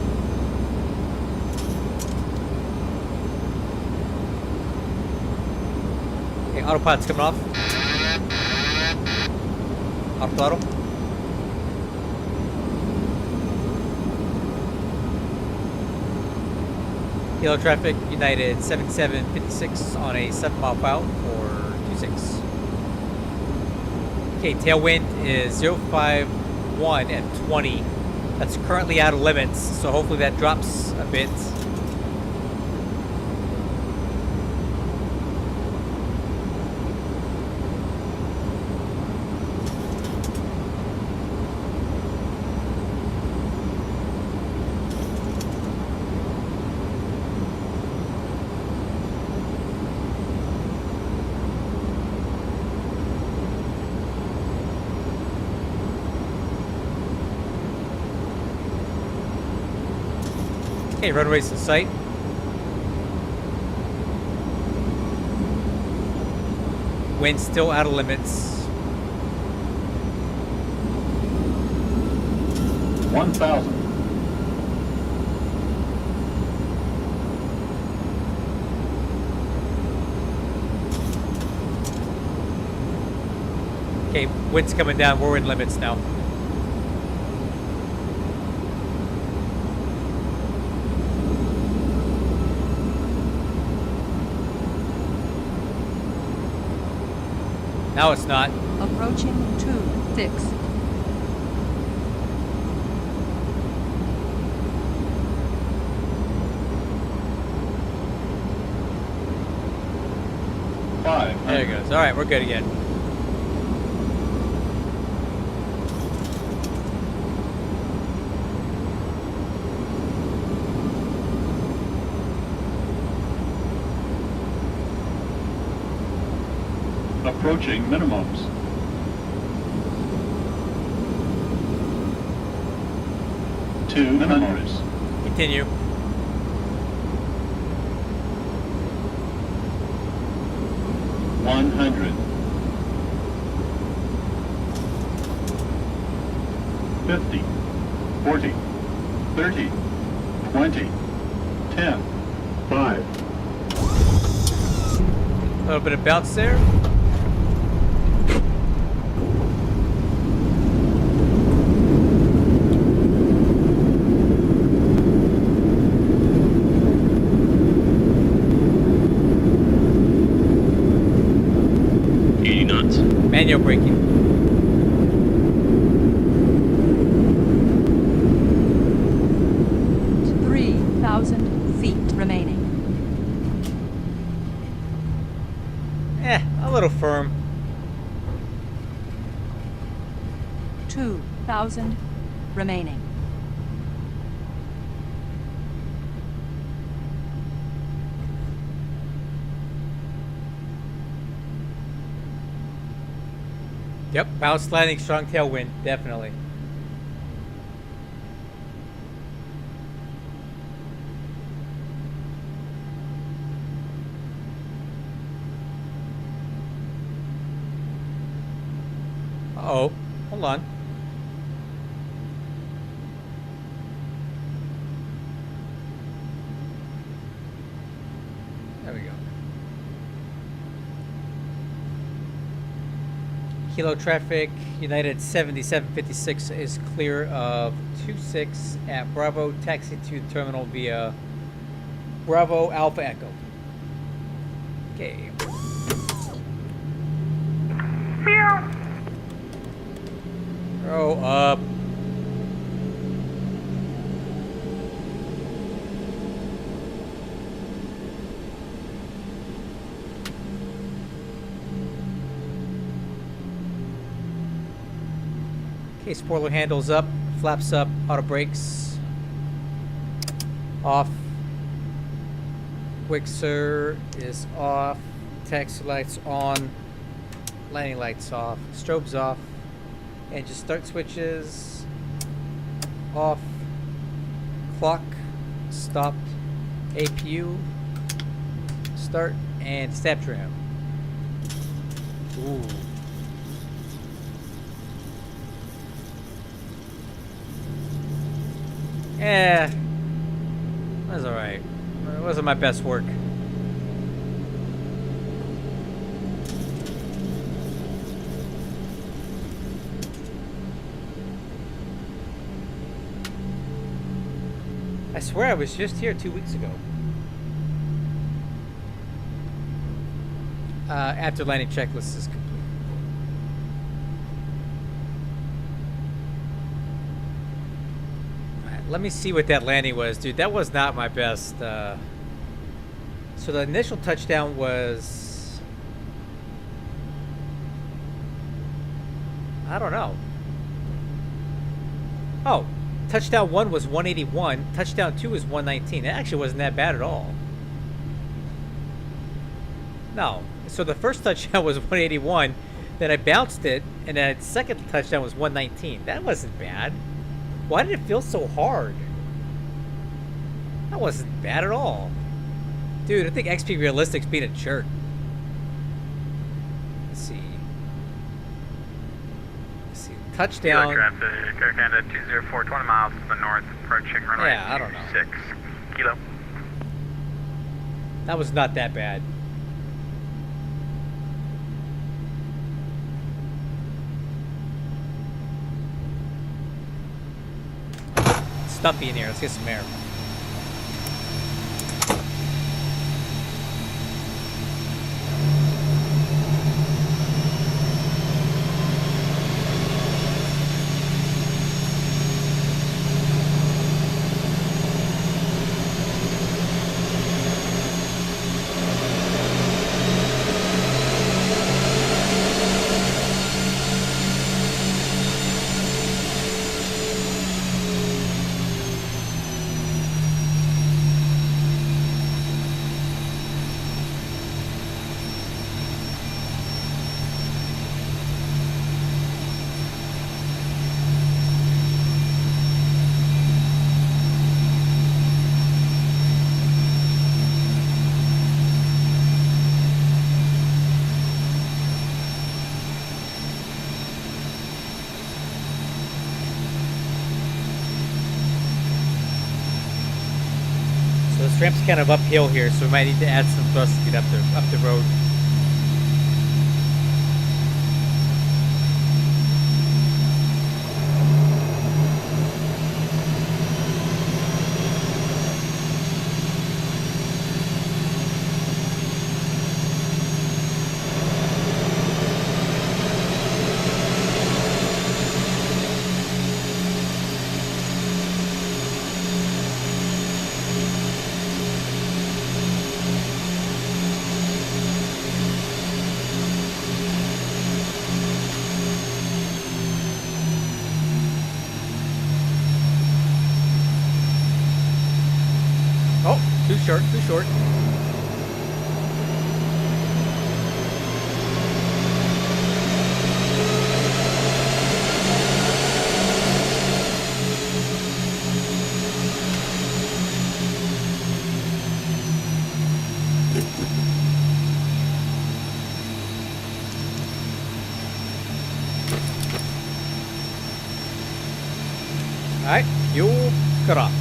Okay, autopilot's coming off. Auto throttle. Kilo traffic, United 7756 on a 7-mile file for 26. Okay, tailwind is 051 at 20. That's currently out of limits, so hopefully that drops a bit. Okay, runways in sight. Wind still out of limits. 1,000. Okay, wind's coming down. We're in limits now. Now it's not. Approaching 26. There it goes. All right, we're good again. Approaching minimums. Two minimums. Continue. $100. 50, 40, 30, 20, 10, 5. A little bit of bounce there. Manual braking. Remaining. A little firm. 2,000 remaining. Yep, bounce landing, strong tailwind, definitely. Uh-oh, hold on. There we go. Kilo traffic, United 7756 is clear of 26 at Bravo, taxi to terminal via Bravo Alpha Echo. Okay. Throw up. Okay, spoiler handles up, flaps up, auto brakes off. Wixer is off, taxi lights on, landing lights off, strobes off, engine start switches off, clock stopped, APU start, and stab trim. Ooh. Yeah, that's alright. It wasn't my best work. I swear I was just here 2 weeks ago. After landing checklist is complete. Alright, let me see what that landing was, dude. That was not my best. So the initial touchdown was... I don't know. Oh, touchdown 1 was 181. Touchdown 2 was 119. It actually wasn't that bad at all. No. So the first touchdown was 181. Then I bounced it. And then the second touchdown was 119. That wasn't bad. Why did it feel so hard? That wasn't bad at all. Dude, I think XP Realistic's being a jerk. Let's see. Touchdown. Kilo traffic, Kraken at 204, 20 miles to the north, approaching runway Yeah, I don't know. 6 kilo. That was not that bad. It's stuffy in here. Let's get some air. This ramp's kind of uphill here, so we might need to add some thrust to get up the road. Oh, too short, too short. All right, fuel cut off.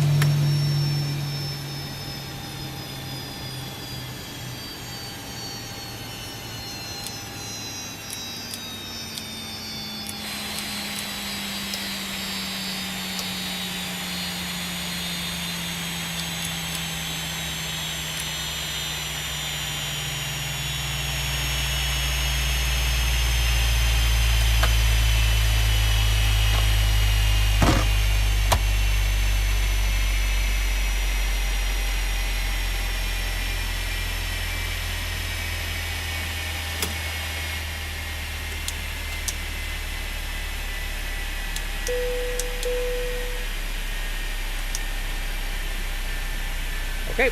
Okay.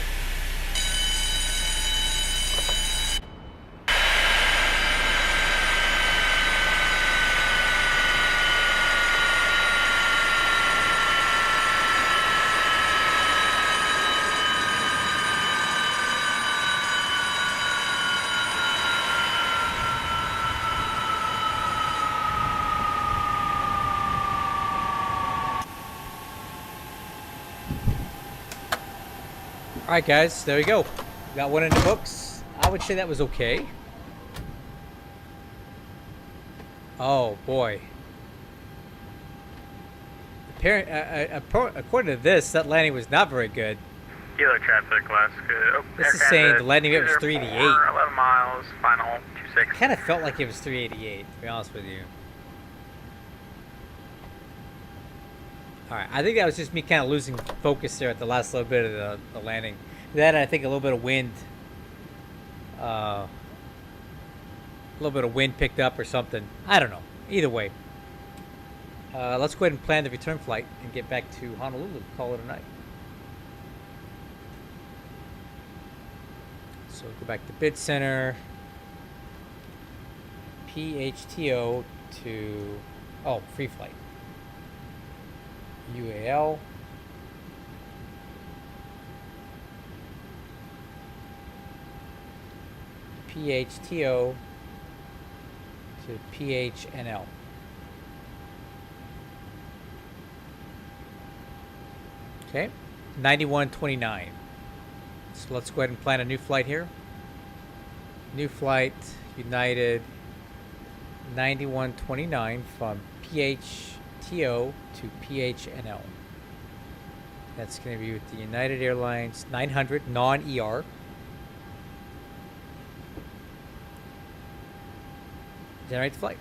Alright guys, there we go. Got one in the books. I would say that was okay. Oh boy. According to this, that landing was not very good. Kilo traffic, Alaska. Oh, This is aircraft saying at the landing weight was 388. 11 miles, final 26. Kind of felt like it was 388, to be honest with you. Alright, I think that was just me kind of losing focus there at the last little bit of the landing. Then I think a little bit of wind. A little bit of wind picked up or something. I don't know. Either way. Let's go ahead and plan the return flight and get back to Honolulu. Call it a night. So go back to bid center. PHTO to... Oh, free flight. UAL. PHTO to PHNL. Okay, 9129. So let's go ahead and plan a new flight here. New flight, United 9129 from PHTO to PHNL. That's going to be with the United Airlines 900 non-ER. Generate the flight.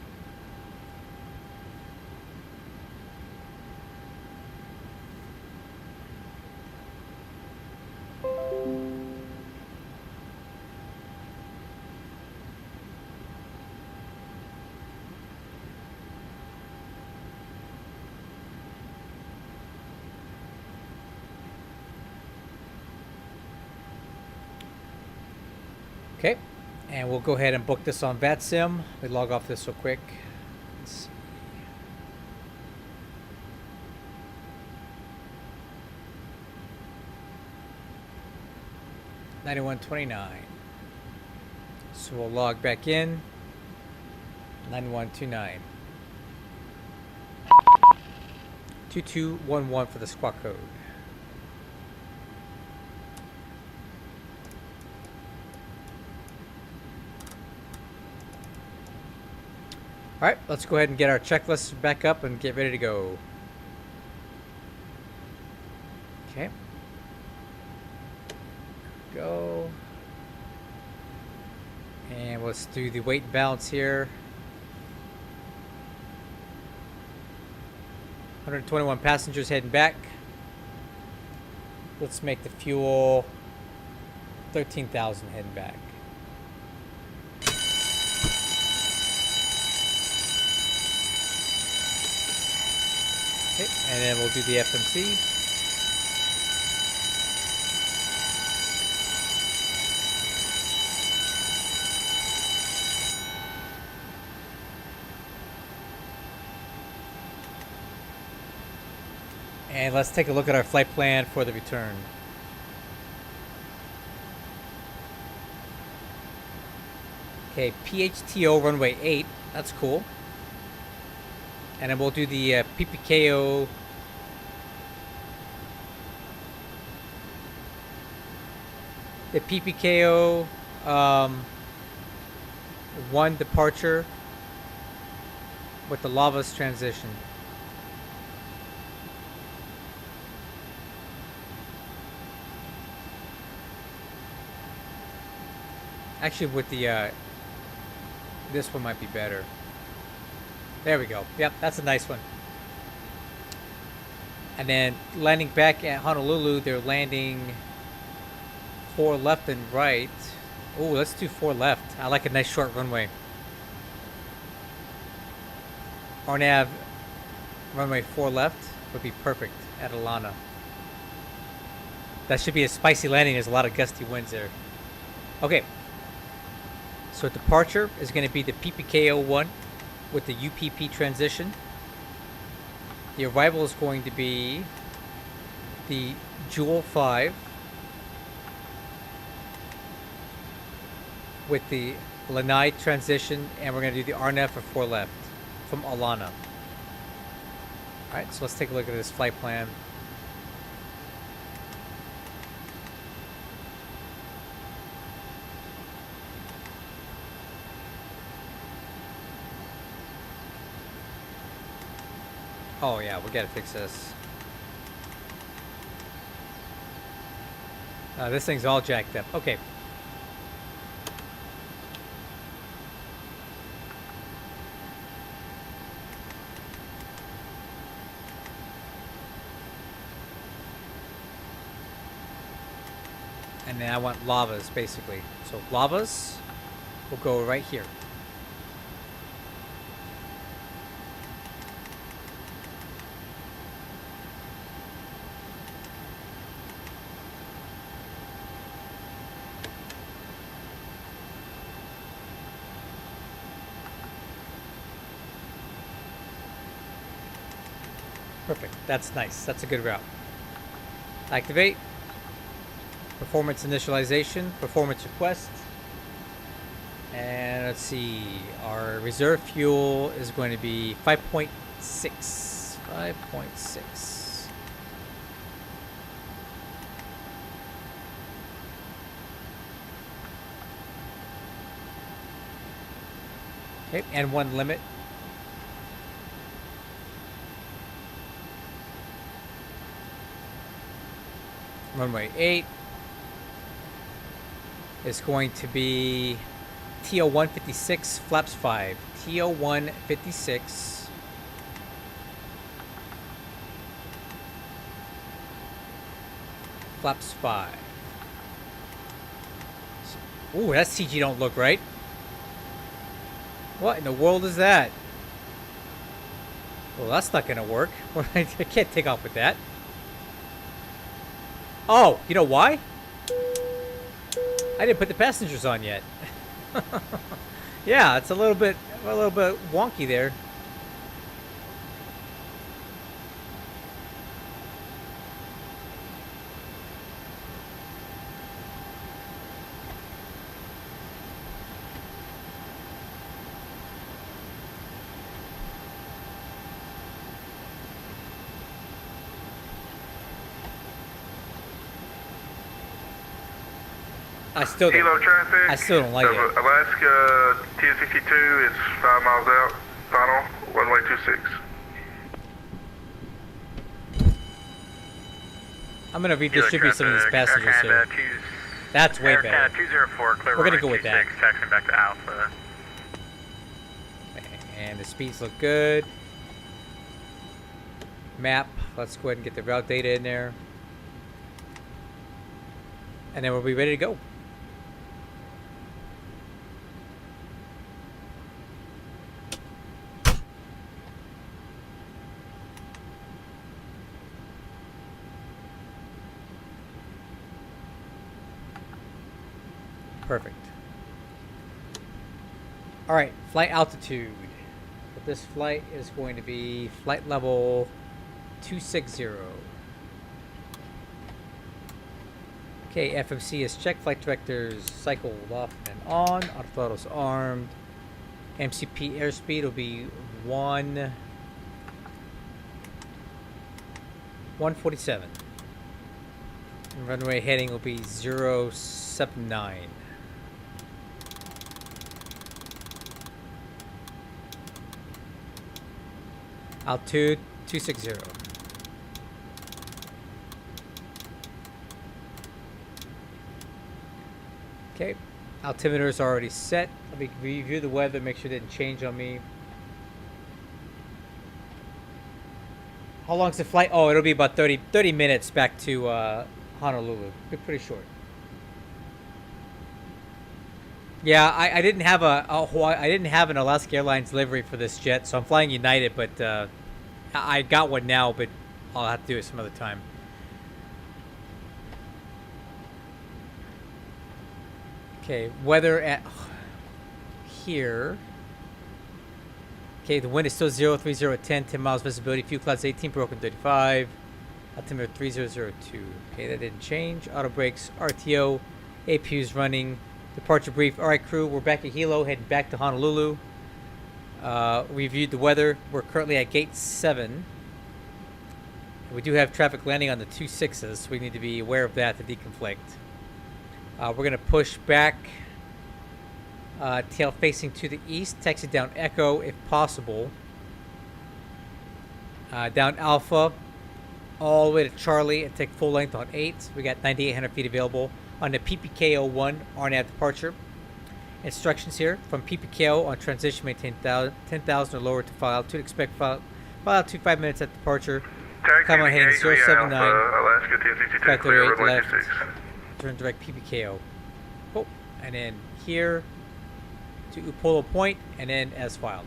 Okay, and we'll go ahead and book this on VATSIM. We log off this real quick. Let's see. $91.29. So we'll log back in. 9129. 2211 for the squawk code. Alright, let's go ahead and get our checklist back up and get ready to go. Okay. Go. And let's do the weight and balance here. 121 passengers heading back. Let's make the fuel 13,000 heading back. Okay, and then we'll do the FMC. And let's take a look at our flight plan for the return. Okay, PHTO runway 8. That's cool. And then we'll do the PPKO. The PPKO 1 departure with the Lavas transition. Actually, with the this one might be better. There we go. Yep, that's a nice one. And then landing back at Honolulu, they're landing 4 left and right. Oh, let's do 4 left. I like a nice short runway. RNAV runway 4 left would be perfect at Alana. That should be a spicy landing. There's a lot of gusty winds there. Okay. So departure is going to be the PPKO 1 with the UPP transition. The arrival is going to be the Jewel 5 with the Lanai transition, and we're going to do the RNF for 4 left from Alana. Alright, so let's take a look at this flight plan. Oh yeah, we gotta fix this. This thing's all jacked up. Okay. And then I want lavas, basically. So lavas will go right here. Perfect. That's nice. That's a good route. Activate. Performance initialization. Performance request. And let's see. Our reserve fuel is going to be 5.6. 5.6. Okay, and one limit. Runway 8 is going to be TO 156 flaps 5. TO 156 flaps 5. Ooh, that CG don't look right. What in the world is that? Well, that's not gonna work. I can't take off with that. Oh, you know why? I didn't put the passengers on yet. Yeah, it's a little bit wonky there. I still Kilo traffic. I still don't like it. Alaska TN62 is 5 miles out. Final, runway 26. I'm gonna redistribute some of these passengers here. That's way Air better. Canada 204, clear We're gonna runway go with that. 26, taxiing back to Alpha. And the speeds look good. Map. Let's go ahead and get the route data in there. And then we'll be ready to go. Perfect. All right, flight altitude. But this flight is going to be flight level 260. Okay, FMC is checked. Flight directors cycled off and on. Autothrottle's armed. MCP airspeed will be 147. And runway heading will be 079. Altitude 260. Okay, altimeter is already set. Let me review the weather, make sure it didn't change on me. How long's the flight? Oh, it'll be about 30 minutes back to Honolulu. Be pretty short. Yeah, I didn't have I didn't have an Alaska Airlines livery for this jet, so I'm flying United, but I got one now, but I'll have to do it some other time. Okay, weather at here. Okay, the wind is still 030 at 10 miles visibility. Fuel clouds 18, broken 35. Altimeter 3002. Okay, that didn't change. Auto brakes, RTO, APU's running. Departure brief. All right, crew, we're back at Hilo, heading back to Honolulu. Reviewed the weather. We're currently at gate 7. We do have traffic landing on the 26s, so we need to be aware of that to deconflict. We're going to push back, tail facing to the east, taxi down Echo if possible. Down Alpha, all the way to Charlie and take full length on 8. We got 9,800 feet available on the PPKO-1 RNAV departure. Instructions here from PPKO on transition maintain 10,000 or lower to file altitude. Expect file altitude 5 minutes at departure. Come on, heading 079. Alaska 1062, 538 clear runway left. 26. Turn direct PPKO. Oh, and then here to Upolo Point and then as filed.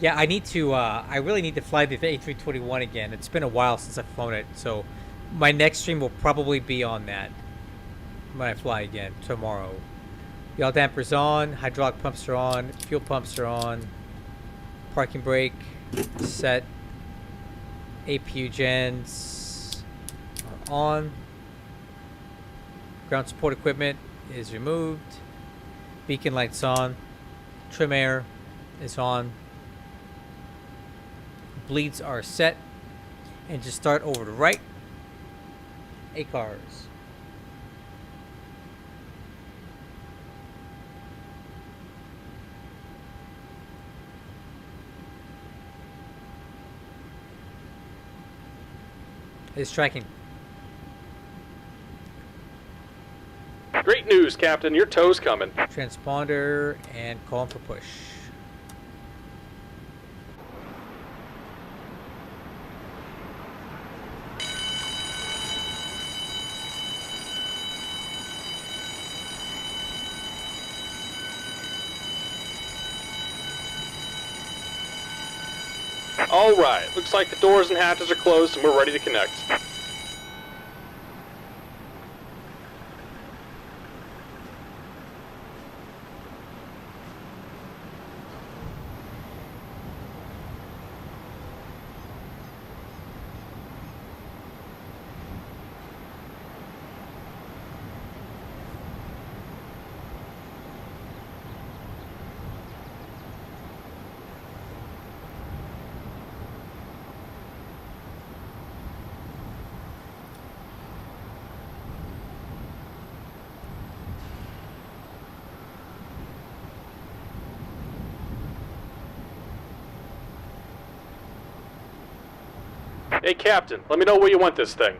Yeah, I need to. I really need to fly the A321 again. It's been a while since I've flown it, so my next stream will probably be on that when I fly again tomorrow. Yaw dampers on, hydraulic pumps are on, fuel pumps are on, parking brake set, APU gens are on, ground support equipment is removed, beacon lights on, trim air is on. Bleeds are set, and just start over to right. ACARS. It's tracking. Great news, Captain. Your tow's coming. Transponder and calling for push. All right. Looks like the doors and hatches are closed and we're ready to connect. Hey, Captain, let me know where you want this thing.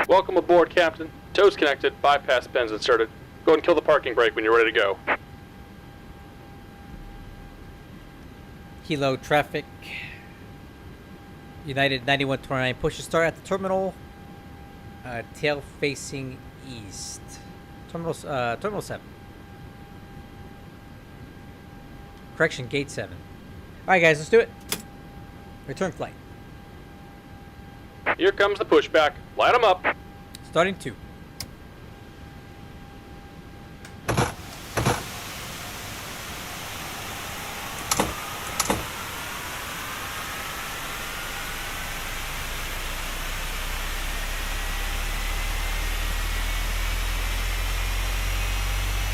Welcome aboard, Captain. Tow's connected, bypass pins inserted. Go ahead and kill the parking brake when you're ready to go. Kilo traffic. United 9129. Push to start at the terminal. Tail facing east. Terminal 7. Correction, gate 7. Alright guys, let's do it. Return flight. Here comes the pushback. Light 'em up. Starting 2.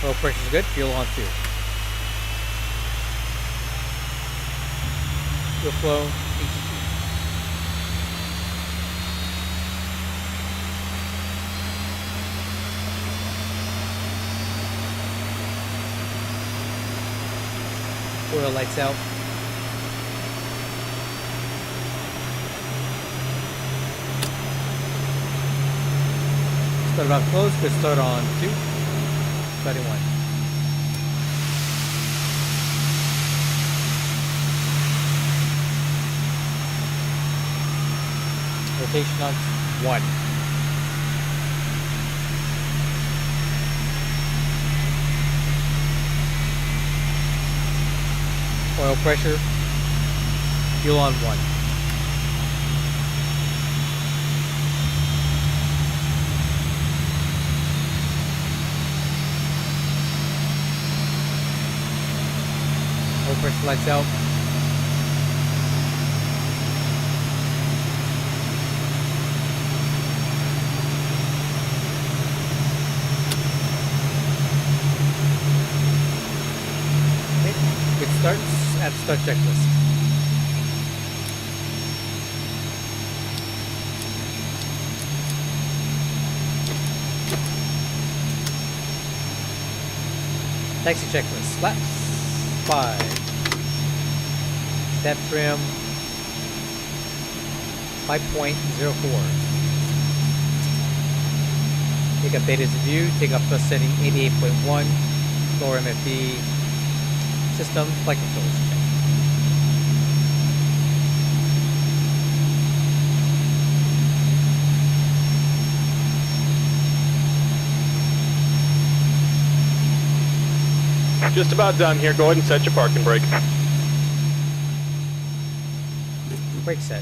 Oil pressure's good. Fuel on 2. Fuel flow, HTO. Oil lights out. Start about close, good start on 2. Starting 1. Rotation on 1. Oil pressure. Fuel on 1. Oil pressure lights out. It starts at start checklist. Taxi checklist. Slaps 5. Step trim 5.04. Take up data to view. Take up bus setting 88.1. Lower MFD. System flight controls check. Just about done here. Go ahead and set your parking brake. Brake set.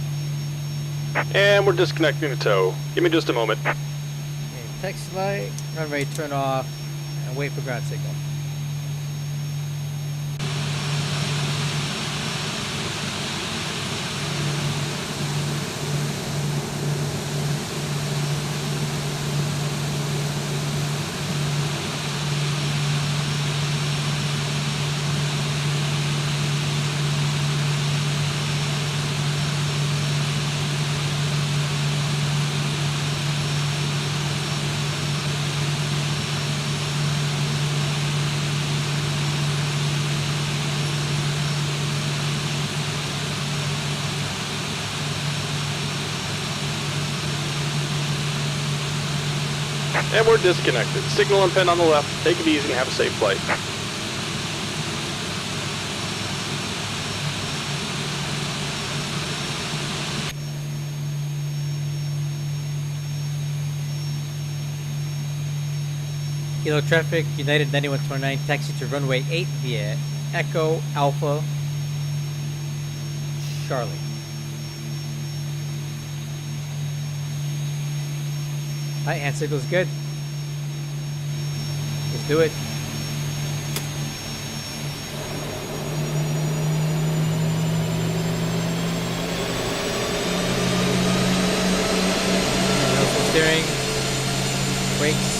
And we're disconnecting the tow. Give me just a moment. Okay, taxi light. Runway turn off. And wait for ground signal. And we're disconnected. Signal and pin on the left. Take it easy and have a safe flight. Kilo traffic, United 9129, taxi to runway 8 via Echo Alpha Charlie. Alright, hand signal's good. Let's do it. Neutral steering. Brakes.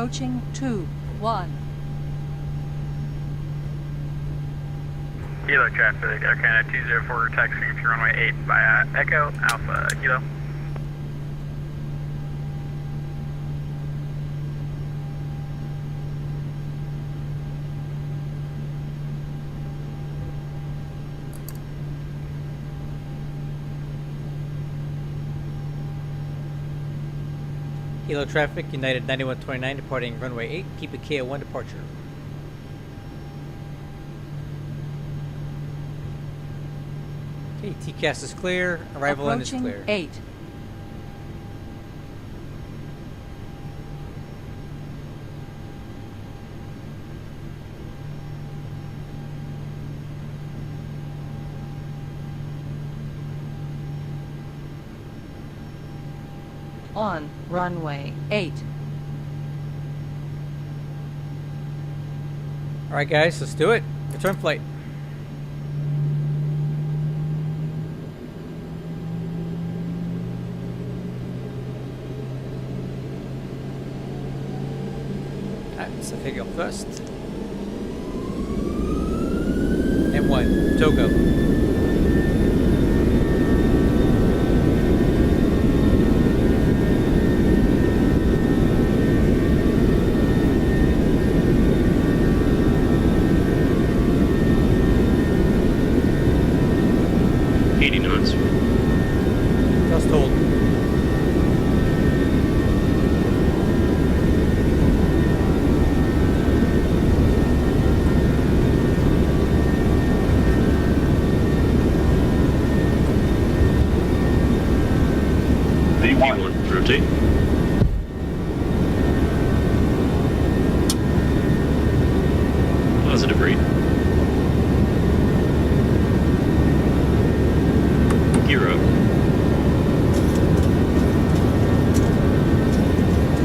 Approaching 2-1. Kilo traffic, Air Canada 204 taxiing to runway 8 via Echo Alpha Kilo. Kilo traffic, United 9129 departing runway 8. Keep a KO1 departure. Okay, TCAS is clear. Arrival end is Approaching clear. 8. On runway 8. All right, guys, let's do it. Return flight. So take up first. M1, Togo. Just hold. V1, rotate. Positive rate. Gear up.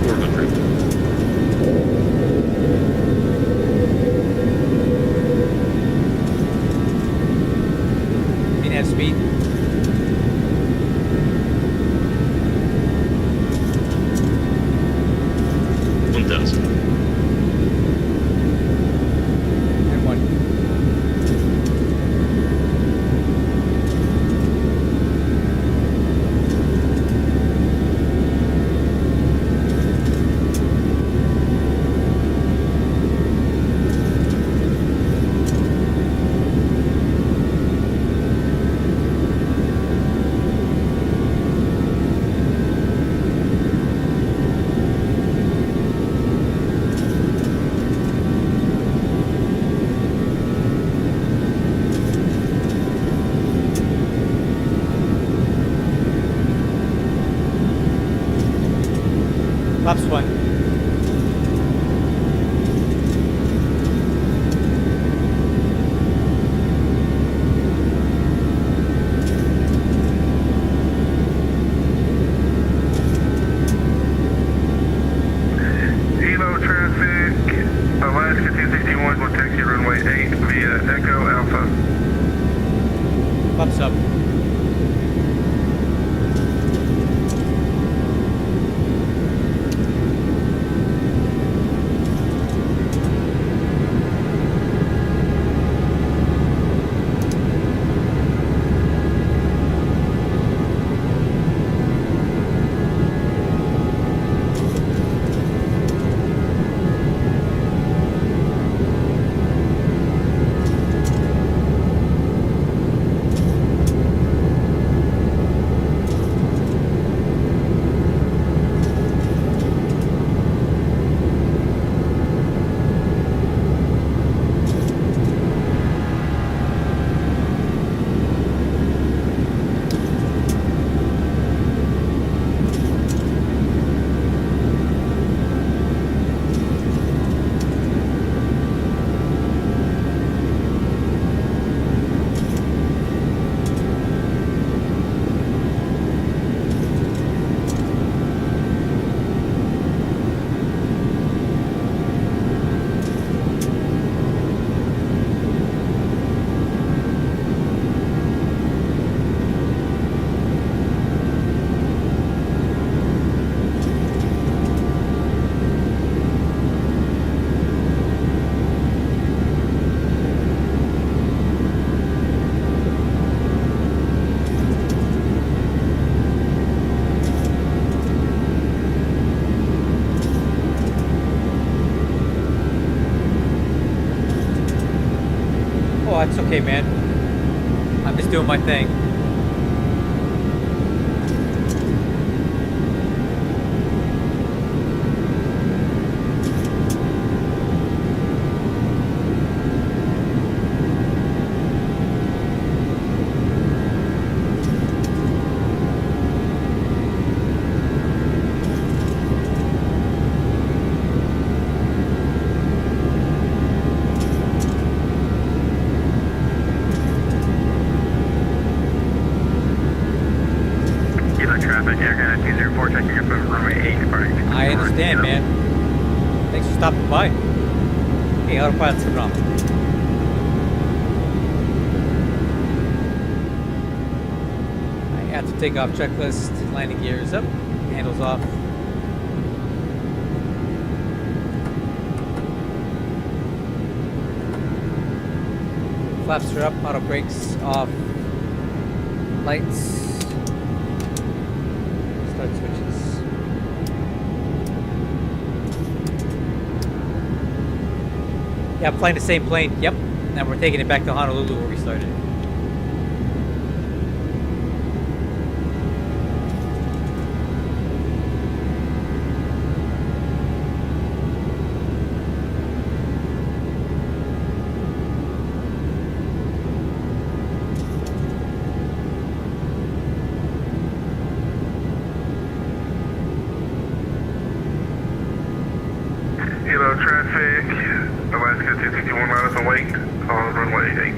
400. VNAV speed. Flaps 1. Hilo traffic, Alaska 261 will taxi runway 8 via Echo Alpha. Flaps up. Oh, it's okay, man. I'm just doing my thing. Traffic, Air Canada 204, checking your foot, runway 8, departing. I understand, man. Thanks for stopping by. Hey, autopilot's coming off. I have to take off checklist. Landing gear is up. Handles off. Flaps are up. Auto brakes off. Lights. Start switches. Yeah, I'm flying the same plane. Yep. And we're taking it back to Honolulu where we started. Hello, traffic. Alaska 261 minus on wait on runway 8.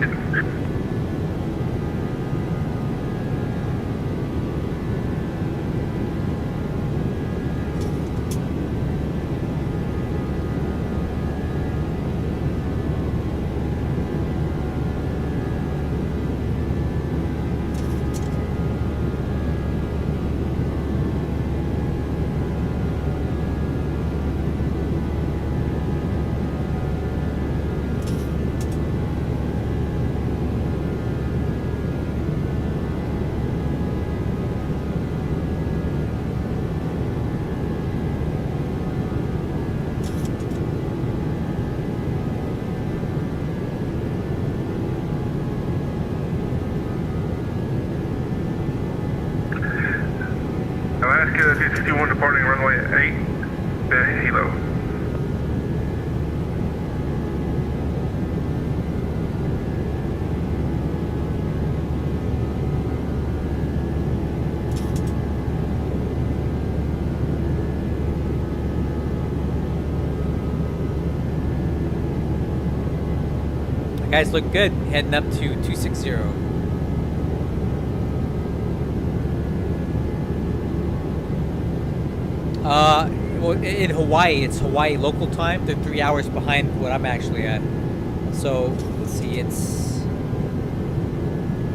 Alaska 261 departing runway 8. Hilo. Guys look good. Heading up to 260. Well, in Hawaii, it's Hawaii local time. They're 3 hours behind what I'm actually at. So, let's see, it's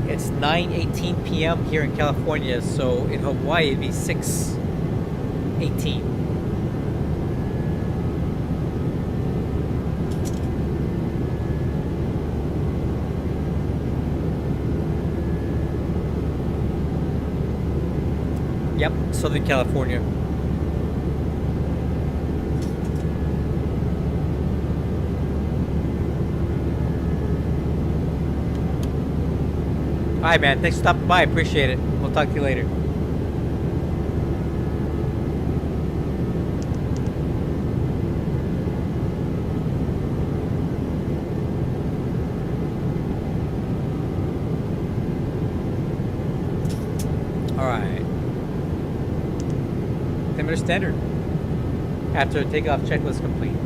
9:18 p.m. here in California. So, in Hawaii, it'd be 6:18. Yep, Southern California. Alright, man. Thanks for stopping by. Appreciate it. We'll talk to you later. Alright. 10-minute standard. After takeoff checklist complete.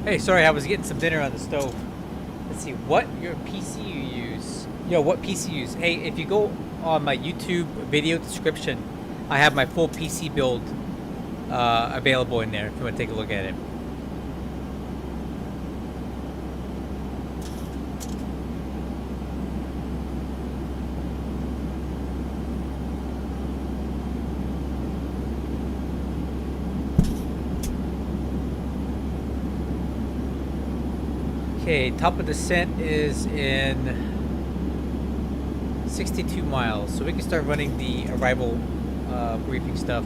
Hey, sorry, I was getting some dinner on the stove. Let's see, what your PC you use? Yo, what PC you use? Hey, if you go on my YouTube video description, I have my full PC build available in there if you want to take a look at it. Okay, top of descent is in 62 miles, so we can start running the arrival briefing stuff.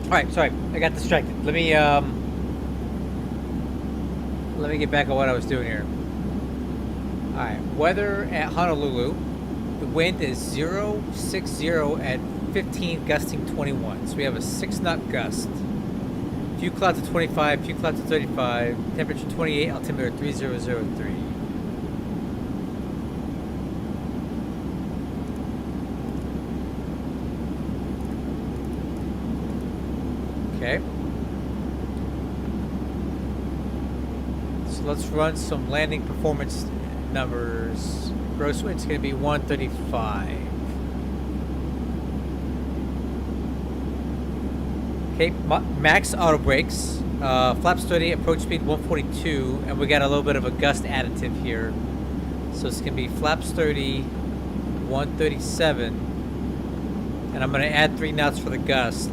Alright, sorry, I got distracted. Let me get back on what I was doing here. Alright, weather at Honolulu. The wind is 060 at 15, gusting 21. So we have a 6 knot gust. Few clouds at 25, few clouds at 35, temperature 28, altimeter 3003. Okay. So let's run some landing performance numbers. Gross wind's going to be 135. Okay, max auto brakes. Flap steady, approach speed 142, and we got a little bit of a gust additive here. So it's going to be flap sturdy 137, and I'm going to add 3 knots for the gust,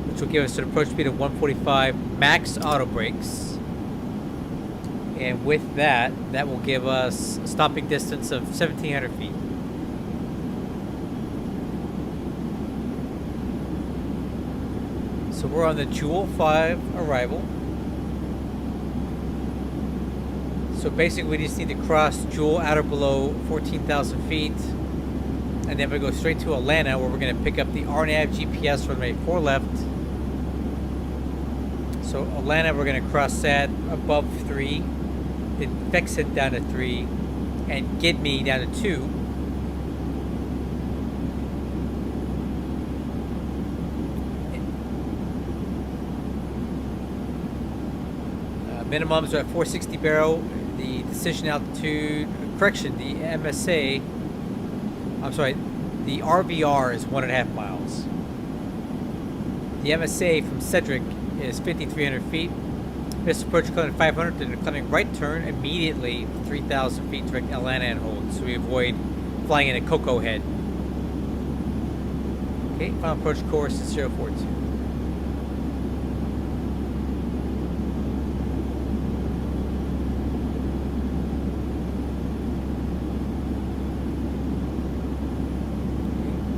which will give us an approach speed of 145, max auto brakes. And with that, that will give us a stopping distance of 1,700 feet. So we're on the Joule 5 arrival. So basically we just need to cross Joule at or below 14,000 feet. And then we go straight to Atlanta, where we're going to pick up the RNAV GPS runway 4 left. So Atlanta, we're going to cross that above 3. Then Vexit down to 3. And Gidme down to 2. Minimums are at 460 barrel. The decision altitude, correction, the MSA, I'm sorry, the RVR is 1.5 miles. The MSA from Cedric is 5,300 feet. This approach climbing 500, then a climbing right turn immediately 3,000 feet direct Atlanta and hold, so we avoid flying into Cocoa Head. Okay, final approach course is 042.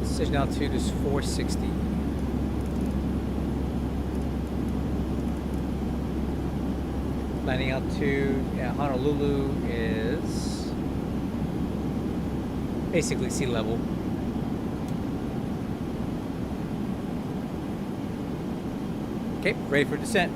Decision altitude is 460. Landing altitude at Honolulu is basically sea level. Okay, ready for descent.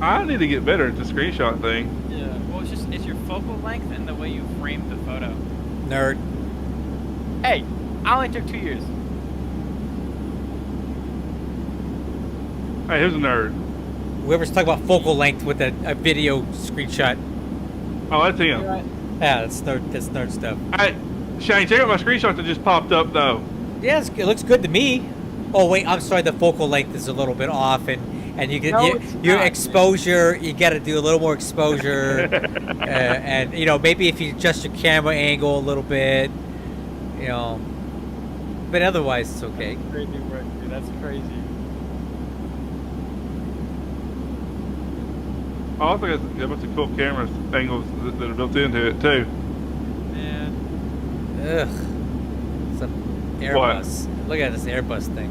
I need to get better at the screenshot thing. Yeah. Well, it's your focal length and the way you frame the photo. Nerd. Hey, I only took 2 years. Hey, who's a nerd? Whoever's talking about focal length with a video screenshot. Oh, that's him. Yeah, that's nerd stuff. Shane, check out my screenshot that just popped up though. Yeah, it looks good to me. Oh wait, I'm sorry. The focal length is a little bit off, and you get your exposure. You got to do a little more exposure, and you know maybe if you adjust your camera angle a little bit, you know. But otherwise, it's okay. That's crazy work, dude. That's crazy. Oh, I think it's a bunch of cool camera angles that are built into it too. Man. Ugh. It's an Airbus. Look at this Airbus thing.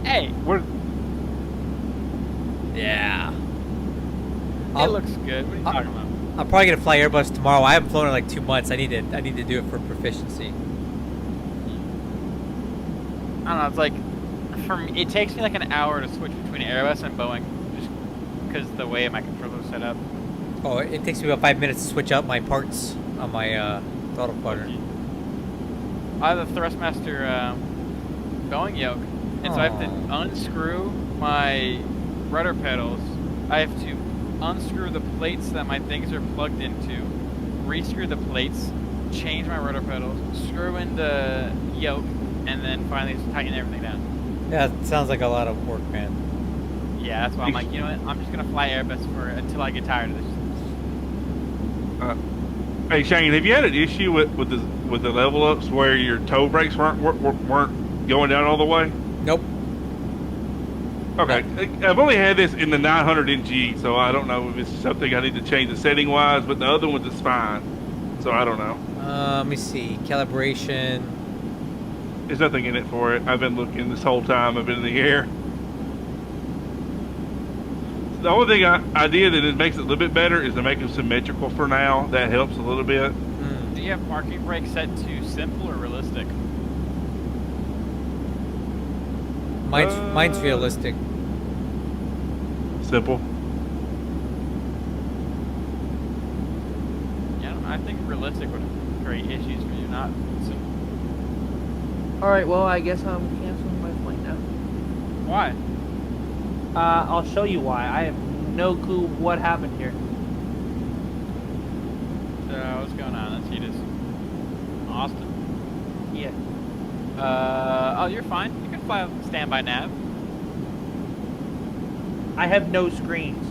Hey. What? Yeah. It looks good. What are you talking about? I'm probably gonna fly Airbus tomorrow. I haven't flown in like 2 months. I need to do it for proficiency. I don't know. It's like, for me, it takes me like an hour to switch between Airbus and Boeing, just because the way my controller is set up. Oh, it takes me about 5 minutes to switch out my parts on my throttle quadrant. I have the Thrustmaster Boeing yoke, and so I have to unscrew my rudder pedals. I have to unscrew the plates that my things are plugged into, rescrew the plates, change my rudder pedals, screw in the yoke, and then finally just tighten everything down. Yeah, it sounds like a lot of work, man. Yeah, that's why I'm like, you know what? I'm just gonna fly Airbus until I get tired of this. Hey Shane, have you had an issue with the level ups where your toe brakes weren't going down all the way? Nope. Okay, I've only had this in the 900 NG, so I don't know if it's something I need to change the setting wise, but the other ones is fine, so I don't know. Let me see, calibration. There's nothing in it for it. I've been looking this whole time I've been in the air. The only thing I did that it makes it a little bit better is to make them symmetrical for now. That helps a little bit. Do you have parking brake set to simple or realistic? Mine's realistic. Simple. Yeah, I think realistic would create issues for you, not simple. Alright, well, I guess I'm canceling my flight now. Why? I'll show you why. I have no clue what happened here. So, what's going on? Let's see this. Austin? Yeah. Oh, you're fine. You can fly standby nav. I have no screens.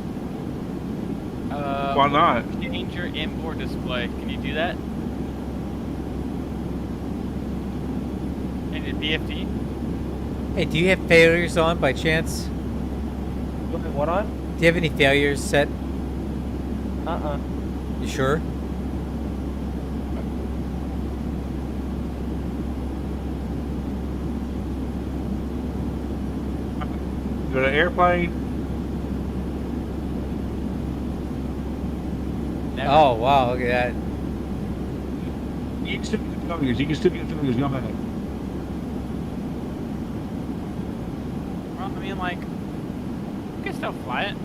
Why not? Change your inboard display. Can you do that? And your BFD? Hey, do you have failures on by chance? What on? Do you have any failures set? You sure? Go to airplane. Never. Oh wow, look at that. You can still get failures. You can still get failures. Go ahead. Well, I mean, like, you can still fly it.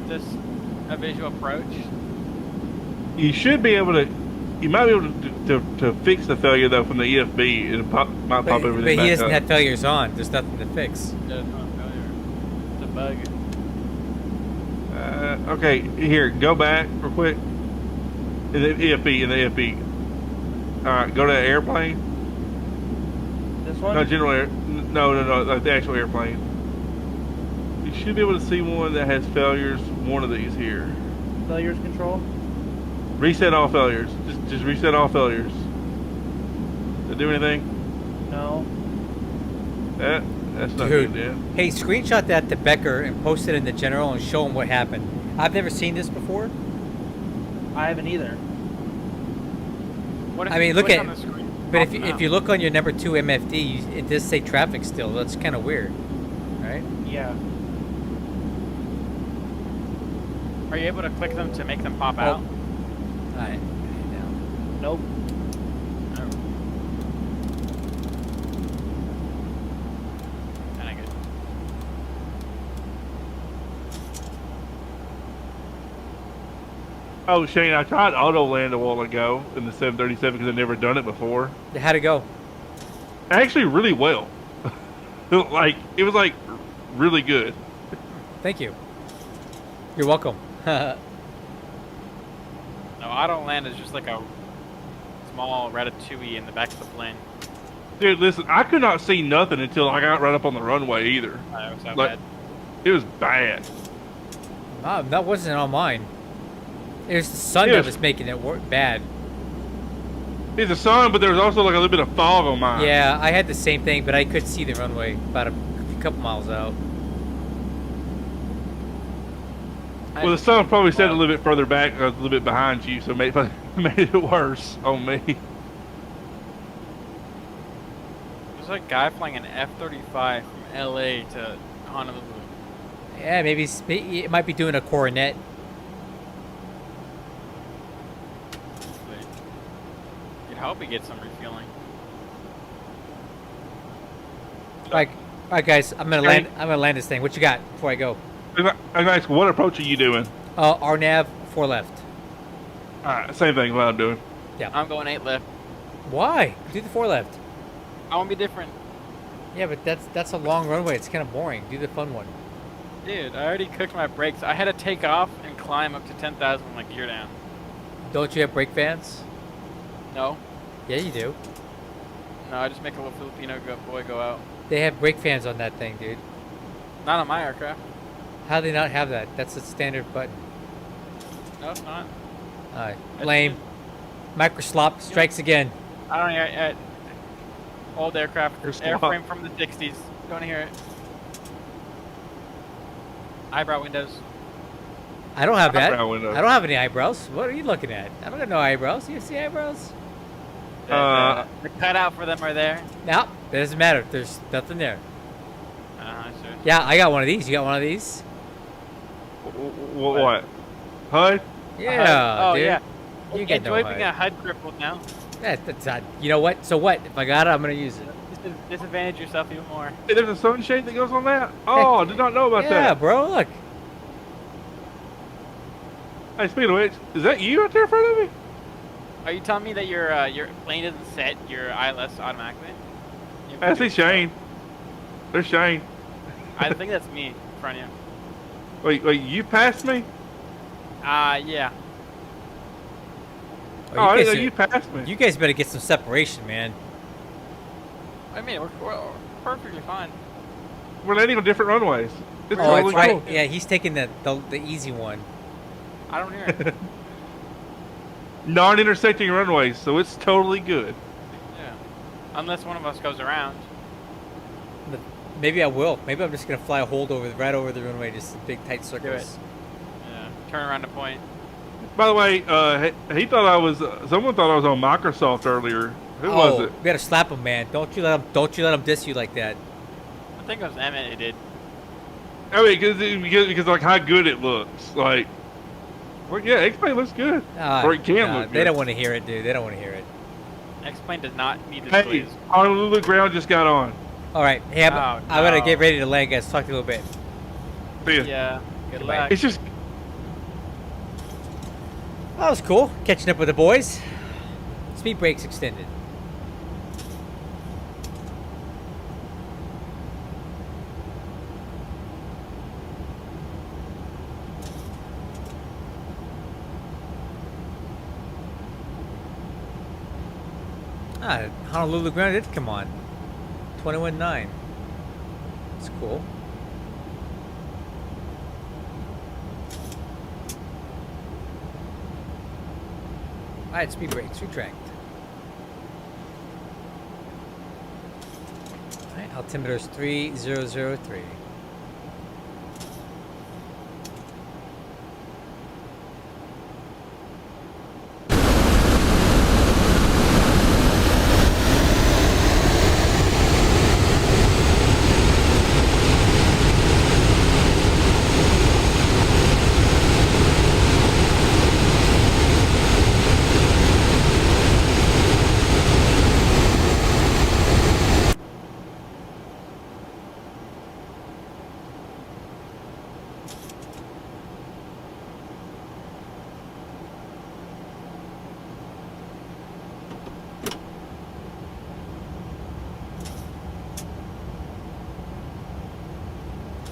Just a visual approach. You should be able to. You might be able to fix the failure though from the EFB. It might pop everything But he back doesn't up. have failures on. There's nothing to fix. There's no failure. It's a bug. Okay, here, go back real quick. In the EFB. Alright, go to airplane. This one? No, general air. No, like the actual airplane. You should be able to see one that has failures. One of these here. Failures control? Reset all failures. Just reset all failures. Did it do anything? No. That's not Dude. good, Dan. Hey, screenshot that to Becker and post it in the general and show him what happened. I've never seen this before. I haven't either. What if I mean, you look click at. on the screen? But Pop if you look on your number 2 MFD, it does say traffic still. That's kind of weird, right? Yeah. Are you able to click them to make them pop out? Alright. Nope. No. Kinda good. Oh, Shane, I tried auto land a while ago in the 737 because I've never done it before. How'd it go? Actually, really well. It was like really good. Thank you. You're welcome. No, auto land is just like a small ratatouille in the back of the plane. Dude, listen, I could not see nothing until I got right up on the runway either. It was so Like, bad. it was bad. No, that wasn't on mine. It was the sun that was making it work bad. It's the sun, but there was also like a little bit of fog on mine. Yeah, I had the same thing, but I could see the runway about a couple miles out. Well, the sun probably set a little bit further back, a little bit behind you, so made it worse on me. There's a guy flying an F-35 from LA to Honolulu. Yeah, maybe it might be doing a coronet. You'd hope he gets some refueling. All right, guys, I'm gonna land. I'm gonna land this thing. What you got before I go? I'm gonna ask, what approach are you doing? Our nav 4 left. All right, same thing. What I'm doing. Yeah. I'm going 8 left. Why? Do the 4 left. I want to be different. Yeah, but that's a long runway. It's kind of boring. Do the fun one. Dude, I already cooked my brakes. I had to take off and climb up to 10,000 with my gear down. Don't you have brake fans? No. Yeah, you do. No, I just make a little Filipino boy go out. They have brake fans on that thing, dude. Not on my aircraft. How do they not have that? That's a standard button. No, it's not. Alright, lame. Microslop strikes again. I don't hear it. Old aircraft. Microslop. Airframe from the 60s. Don't hear it. Eyebrow windows. I don't have that. Eyebrow window. I don't have any eyebrows. What are you looking at? I don't got no eyebrows. You see eyebrows? The cutout for them are there. No, that doesn't matter. There's nothing there. Sure. Yeah, I got one of these. You got one of these? What? HUD? Yeah, Oh, dude. yeah. You Enjoy get no being a HUD. HUD crippled now. That's you know what? So what? If I got it, I'm gonna use it. Disadvantage yourself even more. Hey, there's a sunshade that goes on that? Oh, I did not know about Yeah, that. bro. Look. Hey, speaking of which, is that you out there in front of me? Are you telling me that your plane doesn't set your ILS automatically? I see Shane. There's Shane. I think that's me in front of you. Wait, you passed me? Yeah. Oh, I didn't know you passed me. You guys better get some separation, man. I mean, we're perfectly fine. We're landing on different runways. It's Oh, totally that's right. cool. Yeah, he's taking the easy one. I don't hear it. Non-intersecting runways, so it's totally good. Yeah. Unless one of us goes around. Maybe I will. Maybe I'm just gonna fly a hold right over the runway, just big tight circles. Yeah. Turn around to point. By the way, he thought I was. Someone thought I was on Microsoft earlier. Who was it? We gotta slap him, man. Don't you let him diss you like that. I think it was Emmett who did. I mean, because like how good it looks. Like, well, yeah, X-Plane looks good. Or it can look good. They don't want to hear it, dude. They don't want to hear it. X-Plane does not need this Hey, glaze. Honolulu ground just got on. All right. Hey, I'm gonna no. get ready to land, guys. Talk to you a little bit. See ya. Yeah. Good Goodbye. luck. It's just. That was cool. Catching up with the boys. Speed brakes extended. Honolulu ground did come on. 21.9. That's cool. Alright, speed brakes, retract. Alright, altimeter's 3003.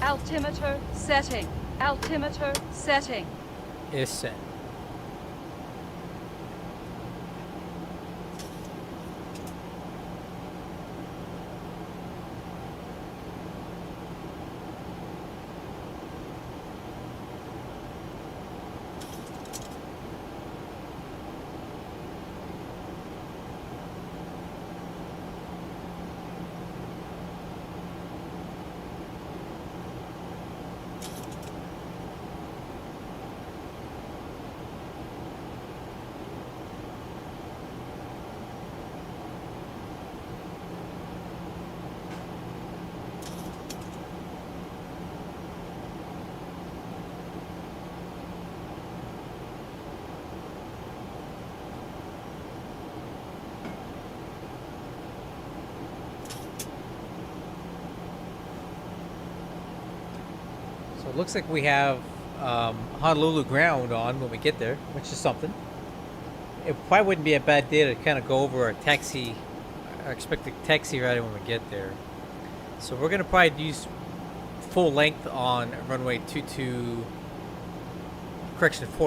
Altimeter setting. Altimeter setting. Is set. it looks like we have Honolulu ground on when we get there, which is something. It probably wouldn't be a bad day to kind of go over our expected taxi ride when we get there. So we're gonna probably use full length on runway 4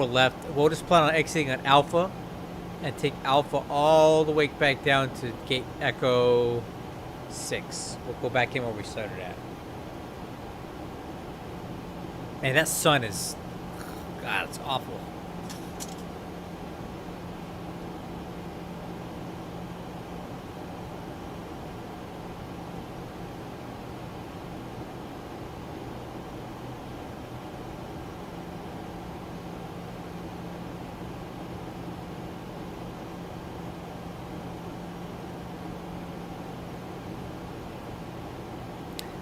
left. We'll just plan on exiting on Alpha and take Alpha all the way back down to gate Echo 6. We'll go back in where we started at. Man, that sun is, God, it's awful.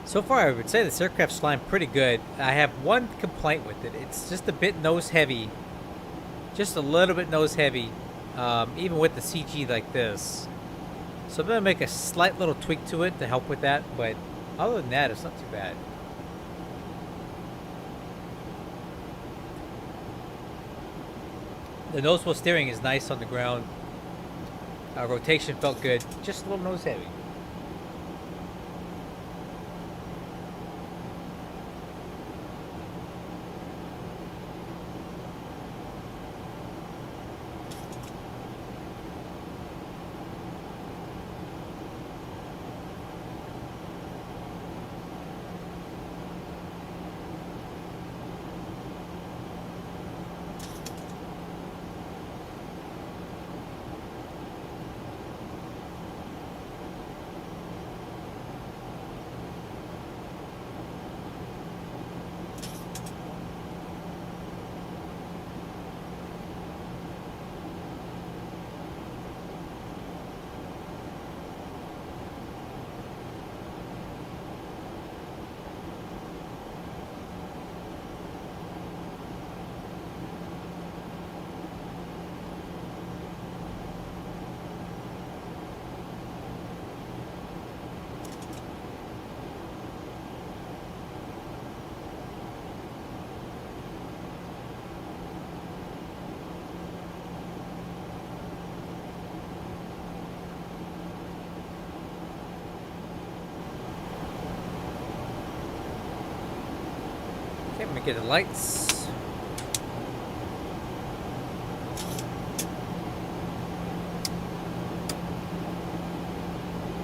So far, I would say this aircraft's flying pretty good. I have one complaint with it. It's just a bit nose heavy. Just a little bit nose heavy, even with the CG like this. So I'm going to make a slight little tweak to it to help with that. But other than that, it's not too bad. The nose wheel steering is nice on the ground. Rotation felt good. Just a little nose heavy. Let me get the lights.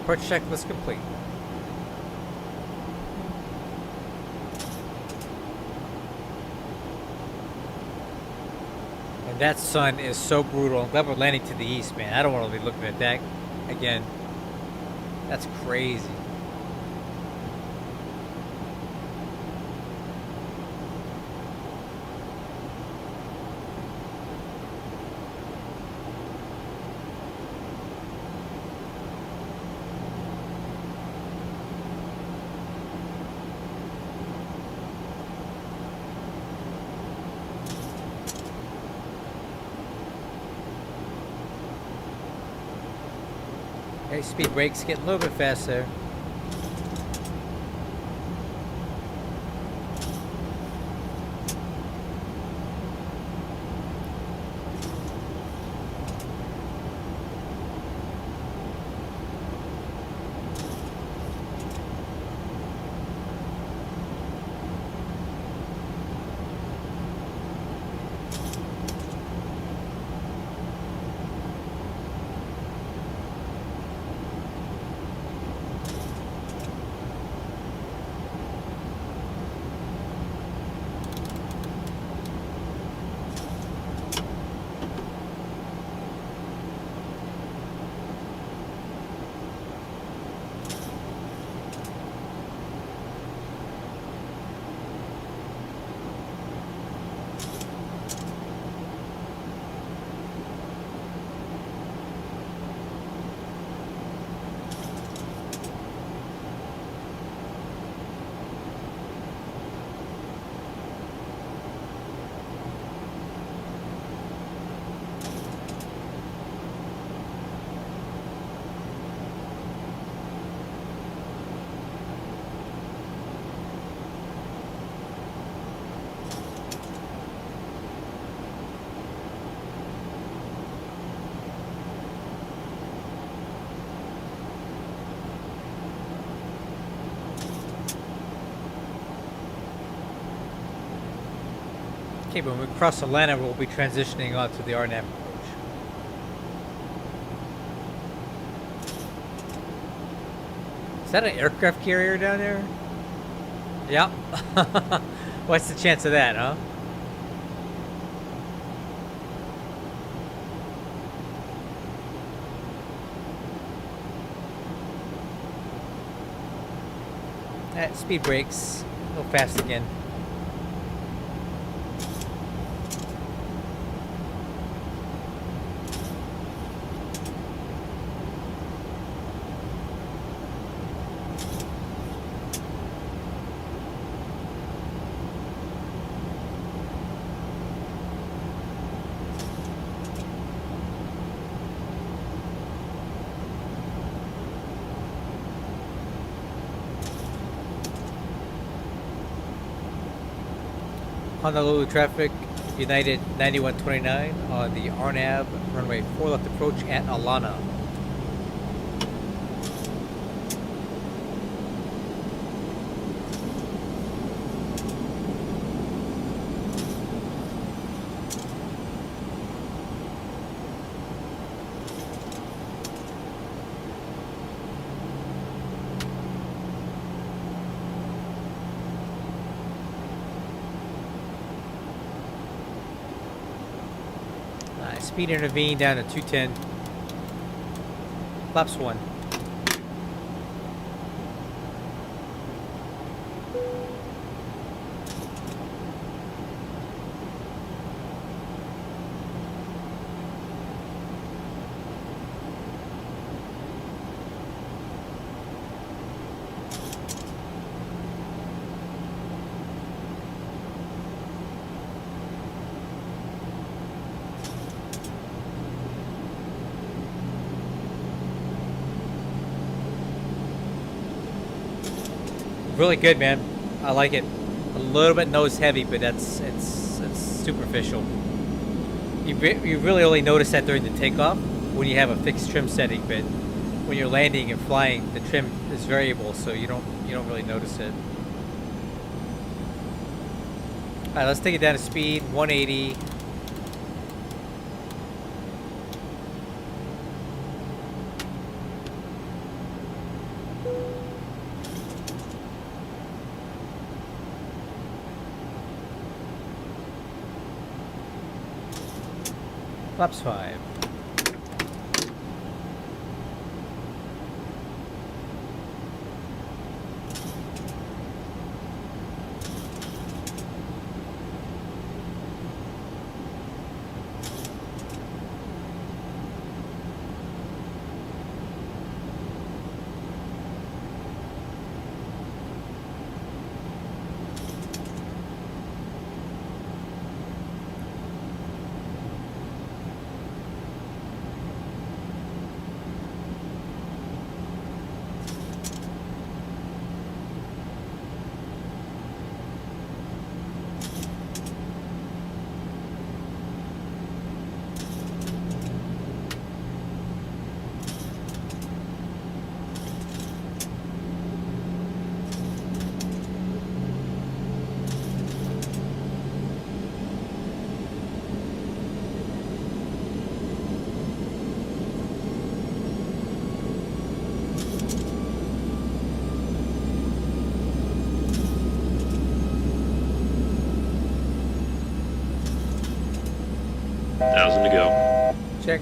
Port checklist complete. And that sun is so brutal. I'm glad we're landing to the east, man. I don't want to be looking at that again. That's crazy. Okay, speed brakes getting a little bit faster. Okay, when we cross Atlanta, we'll be transitioning on to the RNAV approach. Is that an aircraft carrier down there? Yep. What's the chance of that, huh? Speed brakes. A little fast again. Honolulu traffic, United 9129 on the RNAV runway 4 left approach at Alana. Speed intervene down to 210. Flaps 1. Really good, man. I like it. A little bit nose heavy, but it's superficial. You really only notice that during the takeoff when you have a fixed trim setting, but when you're landing and flying, the trim is variable, so you don't really notice it. All right, let's take it down to speed 180. Flaps 5. Thousand to go. Check.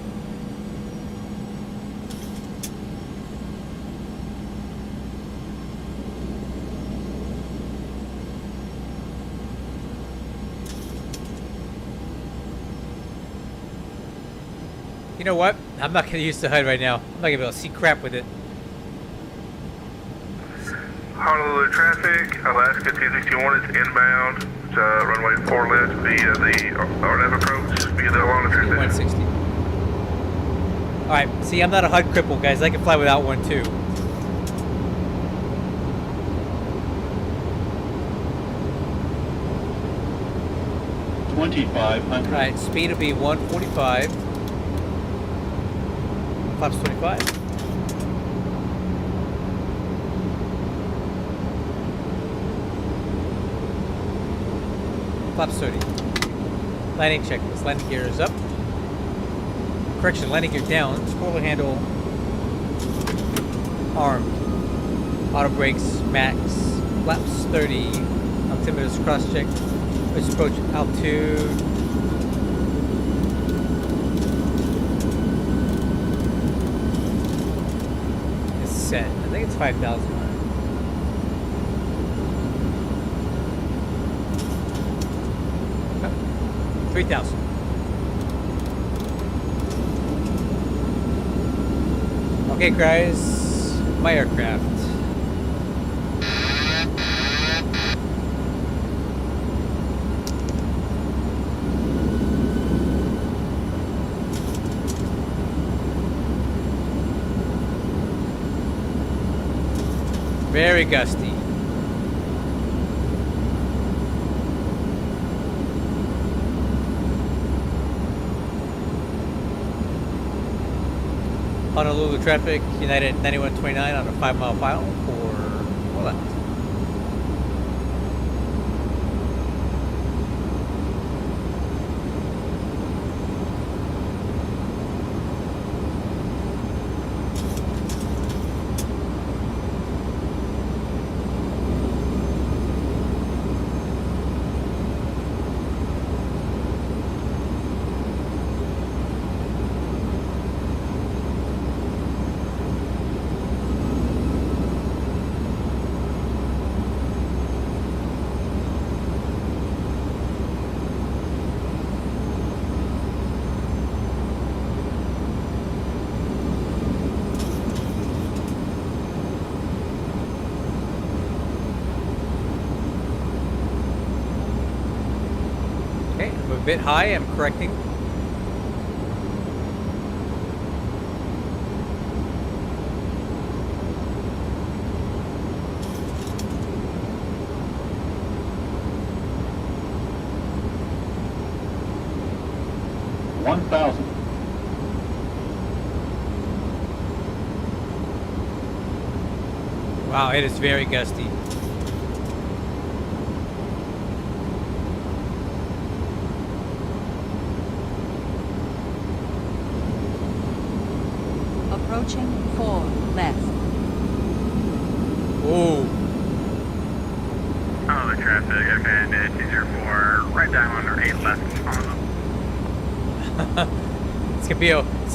You know what? I'm not going to use the HUD right now. I'm not going to be able to see crap with it. Honolulu traffic, Alaska 261 is inbound. It's runway 4 left via the RNAV approach via the Alana transition. 160. Alright, see, I'm not a HUD cripple, guys. I can fly without one, too. Alright, speed will be 145. Flaps 25. Flaps 30. Landing checklist. Landing gear is up. Correction, landing gear down. Spoiler handle armed. Auto brakes max. Flaps 30. Altimeter's cross check. Let's approach altitude. It's set. I think it's 5,000. 3,000. Okay, guys, my aircraft. Very gusty. Honolulu traffic, United 9129 on a 5-mile file for left. A bit high, I'm correcting. Wow, it is very gusty. Approaching 4 left. Ooh. Oh, the traffic. Okay, 204. Right down under 8 left on them. It's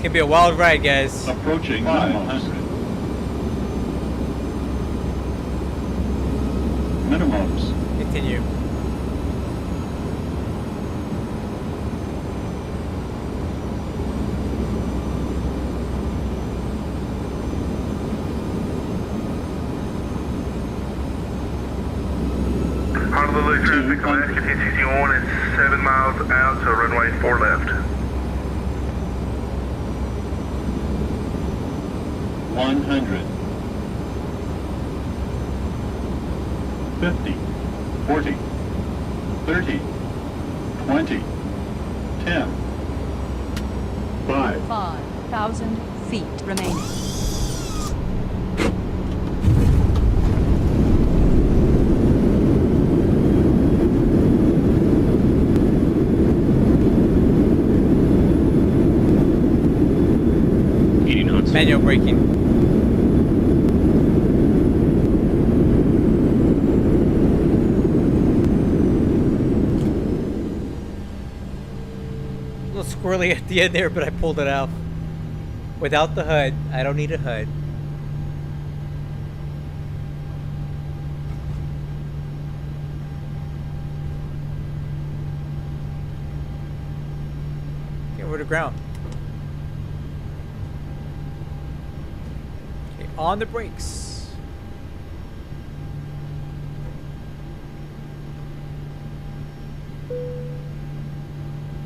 gonna be a wild ride, guys. Approaching 500. Minimums. Continue. Honolulu traffic, Alaska 1061 is 7 miles out to runway 4 left. 100. 50. 40. 30. 20. 10. 5. 5,000 feet remaining. Manual braking. A little squirrely at the end there, but I pulled it out. Without the HUD. I don't need a HUD. Okay, we're to ground. On the brakes.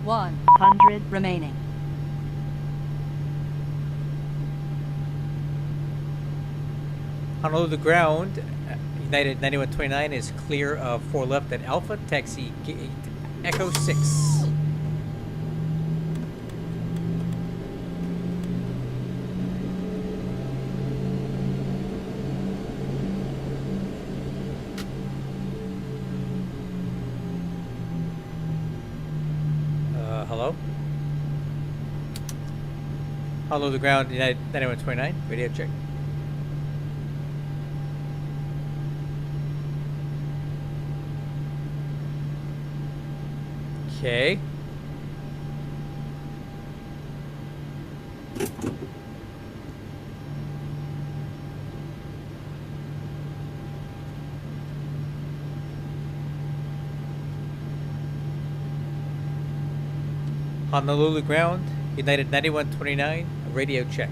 $100 remaining. Honolulu ground. United 9129 is clear of 4 left at Alpha. Taxi gate Echo 6. Hollow the ground, United 9129, radio check. Okay. Honolulu ground, United 9129, radio check.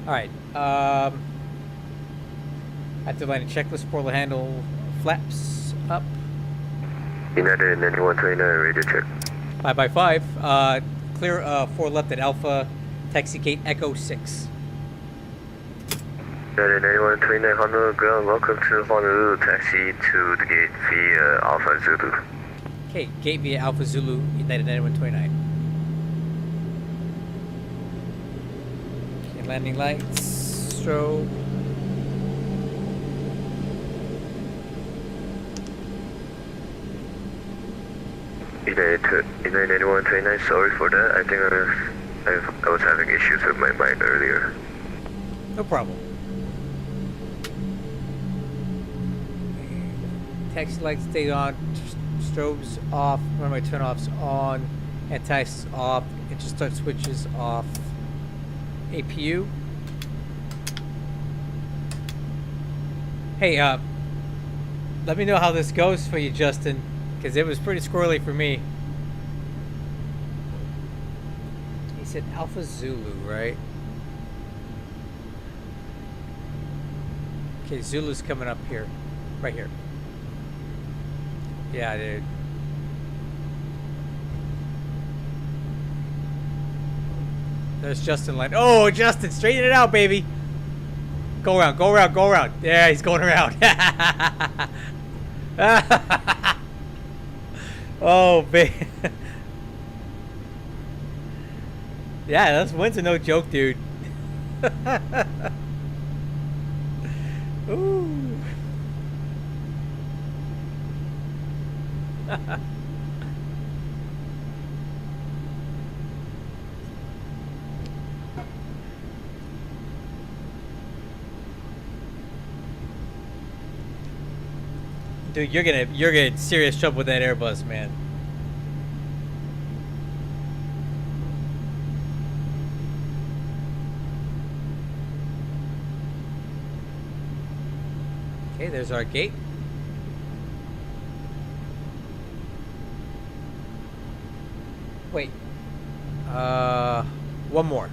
Alright, active line checklist, portal handle, flaps up. United 9129, radio check. 5x5, clear 4 left at Alpha, taxi gate Echo 6. United 9129, Honolulu ground, welcome to Honolulu, taxi to the gate via Alpha Zulu. Okay, gate via Alpha Zulu, United 9129. Okay, landing lights, strobe. United 9129, sorry for that. I think I was having issues with my mind earlier. No problem. Taxi lights stay on, strobes off, runway turn-offs on, anti-ice off, interstart switches off, APU. Hey, let me know how this goes for you, Justin, because it was pretty squirrely for me. He said Alpha Zulu, right? Okay, Zulu's coming up here, right here. Yeah, dude. There's Justin line. Oh, Justin, straighten it out, baby. Go around, go around, go around. Yeah, he's going around. Oh, baby. Yeah, this wind's a no joke, dude. Ooh. Dude, you're gonna in serious trouble with that Airbus, man. Okay, there's our gate. Wait. One more.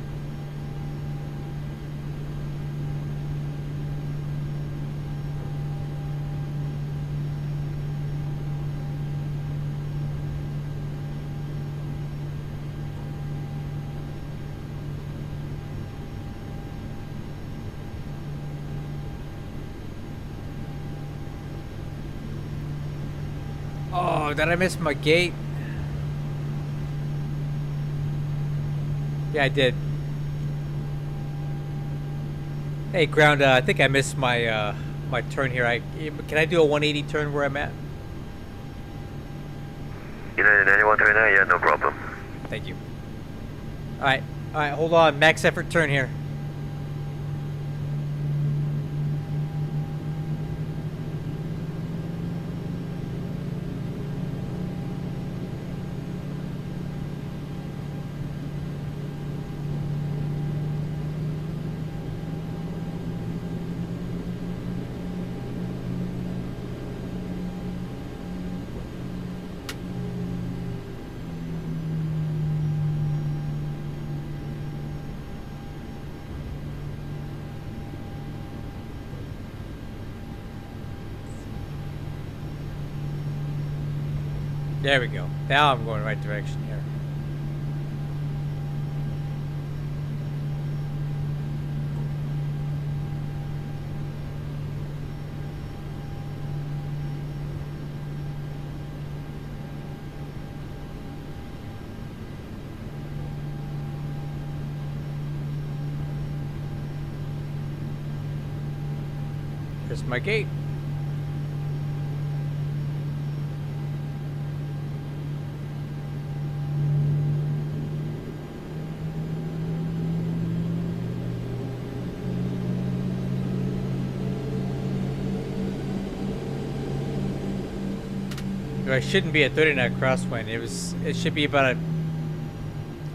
Oh, did I miss my gate? Yeah, I did. Hey, ground. I think I missed my my turn here. Can I do a 180 turn where I'm at? United 9129, yeah, no problem. Thank you. All right, hold on. Max effort turn here. There we go. Now I'm going the right direction here. Here's my gate. It shouldn't be a 30 knot crosswind. It should be about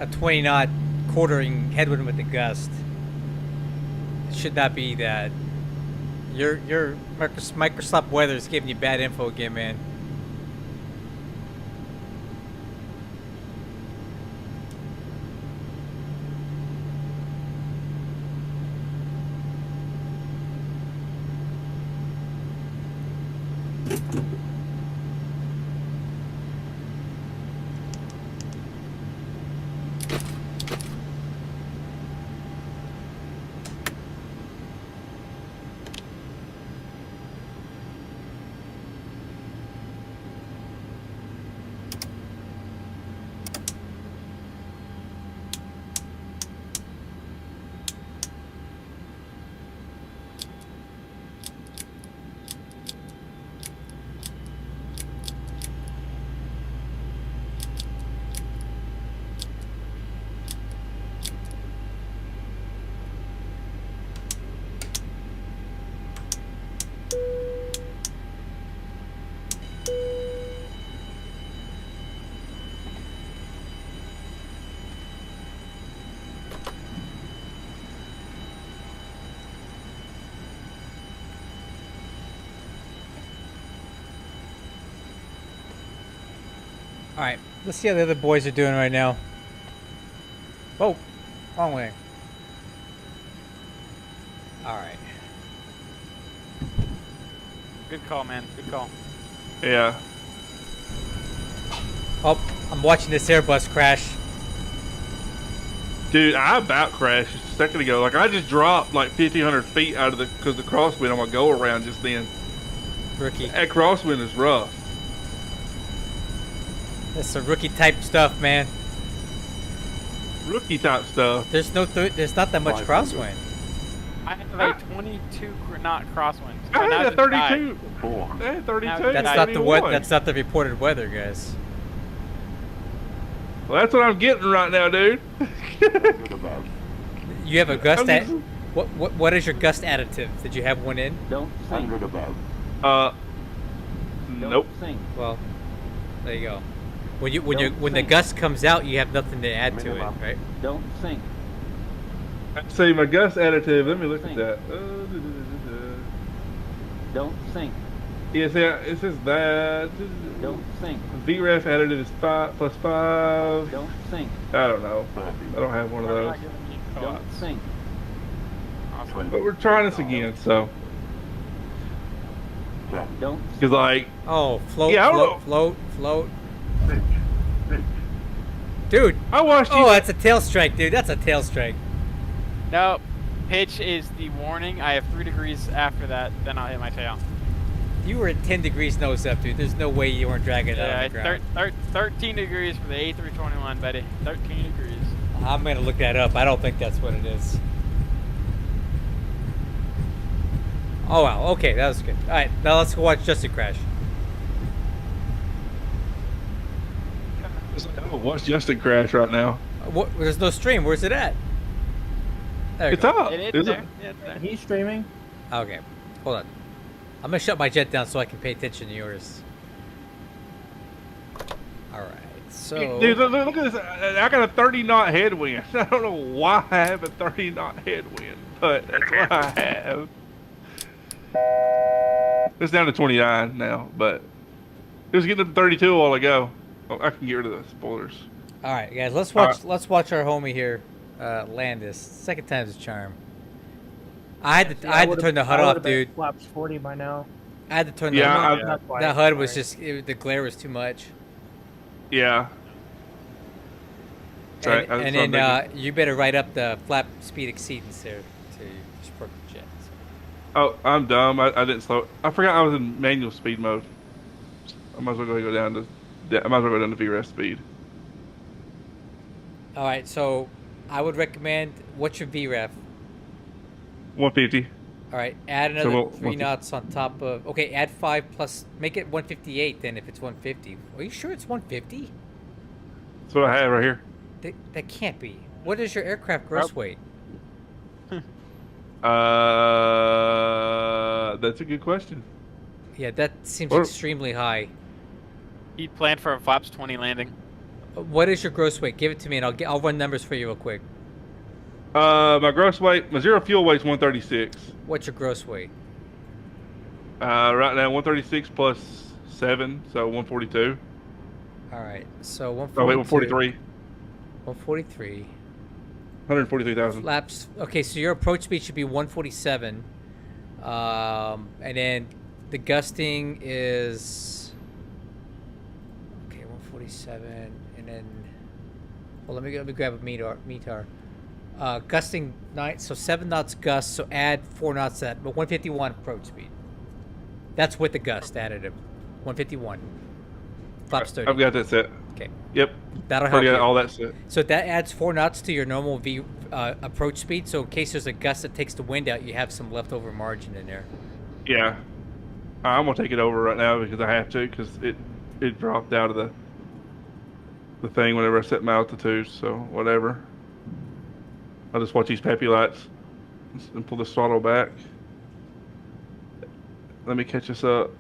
a 20 knot quartering headwind with the gust. It should not be that. Your Microsoft weather is giving you bad info again, man. Alright, let's see how the other boys are doing right now. Oh, wrong way. Alright. Good call, man. Good call. Yeah. Oh, I'm watching this Airbus crash. Dude, I about crashed just a second ago. Like, I just dropped like 1,500 feet out of the, because the crosswind on my go around just then. Rookie. That crosswind is rough. That's some rookie type stuff, man. Rookie type stuff. There's not that much crosswind. I have a 22 knot crosswind. I had a 32. Four. I had 32. That's not the 31. That's not the reported weather, guys. Well, that's what I'm getting right now, dude. You have a gust at what is your gust additive? Did you have one in? Don't sing. 100 above. Nope. Don't sing. Well, there you go. When the gust comes out, you have nothing to add to it, right? Don't sing. See, my gust additive, let me look at that. Don't sing. Yes, yeah, it says that. Don't sing. VREF additive is 5 plus 5. Don't sing. I don't know. I don't have one of those. Don't sing. But we're trying this again, so. Don't. Because, like. Oh, float, Yeah, I don't float, know. float, float. Dude. I watched you. Oh, that's a tail strike, dude. That's a tail strike. No, pitch is the warning. I have 3 degrees after that, then I'll hit my tail. You were at 10 degrees nose up, dude. There's no way you weren't dragging it out of the ground. 13 degrees for the A321, buddy. 13 degrees. I'm gonna look that up. I don't think that's what it is. Oh wow. Okay, that was good. All right, now let's go watch Justin crash. Oh, watch Justin crash right now. What? There's no stream. Where's it at? There we It's go. up. It is Is there. it? Yeah, it's there. He's streaming. Okay, hold on. I'm gonna shut my jet down so I can pay attention to yours. All right. So. Dude, look at this. I got a 30 knot headwind. I don't know why I have a 30 knot headwind, but that's what I have. It's down to 29 now, but it was getting up to 32 a while ago. Oh, I can get rid of the spoilers. All right, guys. Let's watch our homie here land this. Second time's a charm. I had to turn the HUD off, dude. Flaps 40 by now. I had to turn Yeah, the HUD. That HUD was just the glare was too much. Yeah. Right. And then you better write up the flap speed exceedance there to support the jet. So. Oh, I'm dumb. I didn't slow. I forgot I was in manual speed mode. I might as well go down to. I might as well go down to VREF speed. All right, so I would recommend. What's your VREF? 150. All right, add another we'll- 3 we'll- knots on top of. Okay, add 5 plus. Make it 158 then if it's 150. Are you sure it's 150? That's what I have right here. That can't be. What is your aircraft gross weight? That's a good question. Yeah, that seems Or- extremely high. He planned for a flaps 20 landing. What is your gross weight? Give it to me, and I'll run numbers for you real quick. My gross weight, my zero fuel weight's 136. What's your gross weight? Right now 136 plus 7, so 142. All right, so Oh wait, 143. 143. 143,000. Flaps. Okay, so your approach speed should be 147, and then the gusting is 147, and then well, let me grab a METAR. Gusting 9, so 7 knots gust. So add 4 knots to that, but 151 approach speed. That's with the gust additive. 151. Flaps 30. I've got that set. Okay. Yep. That'll help Already got you. all that set. So that adds 4 knots to your normal approach speed. So in case there's a gust that takes the wind out, you have some leftover margin in there. Yeah. I'm gonna take it over right now because I have to, because it dropped out of the thing whenever I set my altitude. So whatever. I'll just watch these peppy lights and pull the throttle back. Let me catch us up.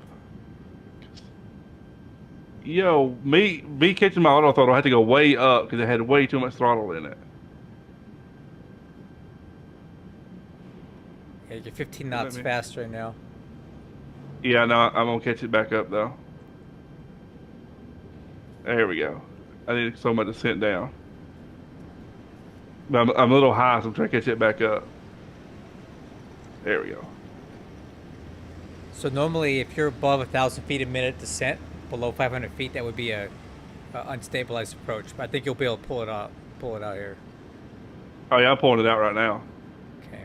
Yo, me catching my auto throttle, I had to go way up because it had way too much throttle in it. Yeah, you're 15 knots fast right now. Yeah, no, I'm gonna catch it back up though. There we go. I need so much descent down. But I'm a little high, so I'm trying to catch it back up. There we go. So normally, if you're above 1,000 feet a minute descent, below 500 feet, that would be a unstabilized approach. But I think you'll be able to pull it out here. Oh yeah, I'm pulling it out right now. Okay.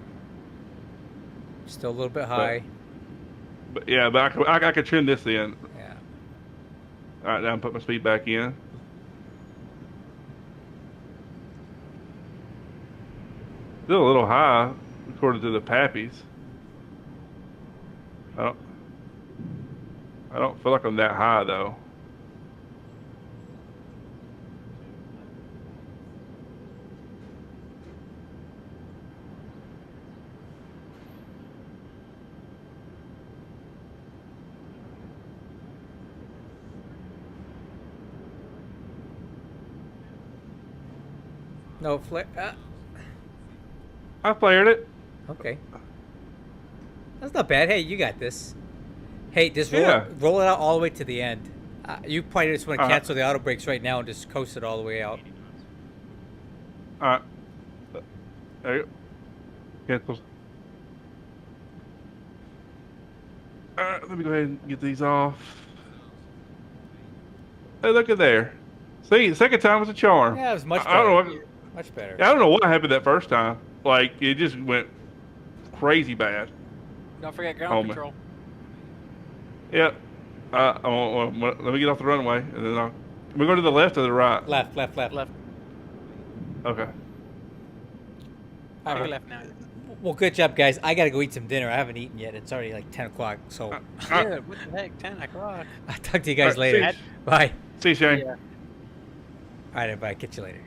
Still a little bit high. But yeah, but I could trim this in. Yeah. All right, now I'm putting my speed back in. Still a little high, according to the pappies. I don't feel like I'm that high though. No flare. I flared it. Okay. That's not bad. Hey, you got this. Hey, just Yeah. roll it out all the way to the end. You probably just want to Uh-huh. cancel the auto brakes right now and just coast it all the way out. Alright. There you go. Cancel. Alright, let me go ahead and get these off. Hey, look at there. See, the second time was a charm. Yeah, it was much I don't know better. what, Much better. I don't know what happened that first time. Like, it just went crazy bad. Don't forget ground Oh, man. control. Yep. Let me get off the runway, and then we go to the left or the right? Left. Left. Okay. I'll be left now. Well, good job, guys. I got to go eat some dinner. I haven't eaten yet. It's already like 10 o'clock. So Yeah, what the heck? 10 o'clock. I'll talk to you guys All right, later. Bye. See you, Shane. Yeah. All right, everybody. Catch you later.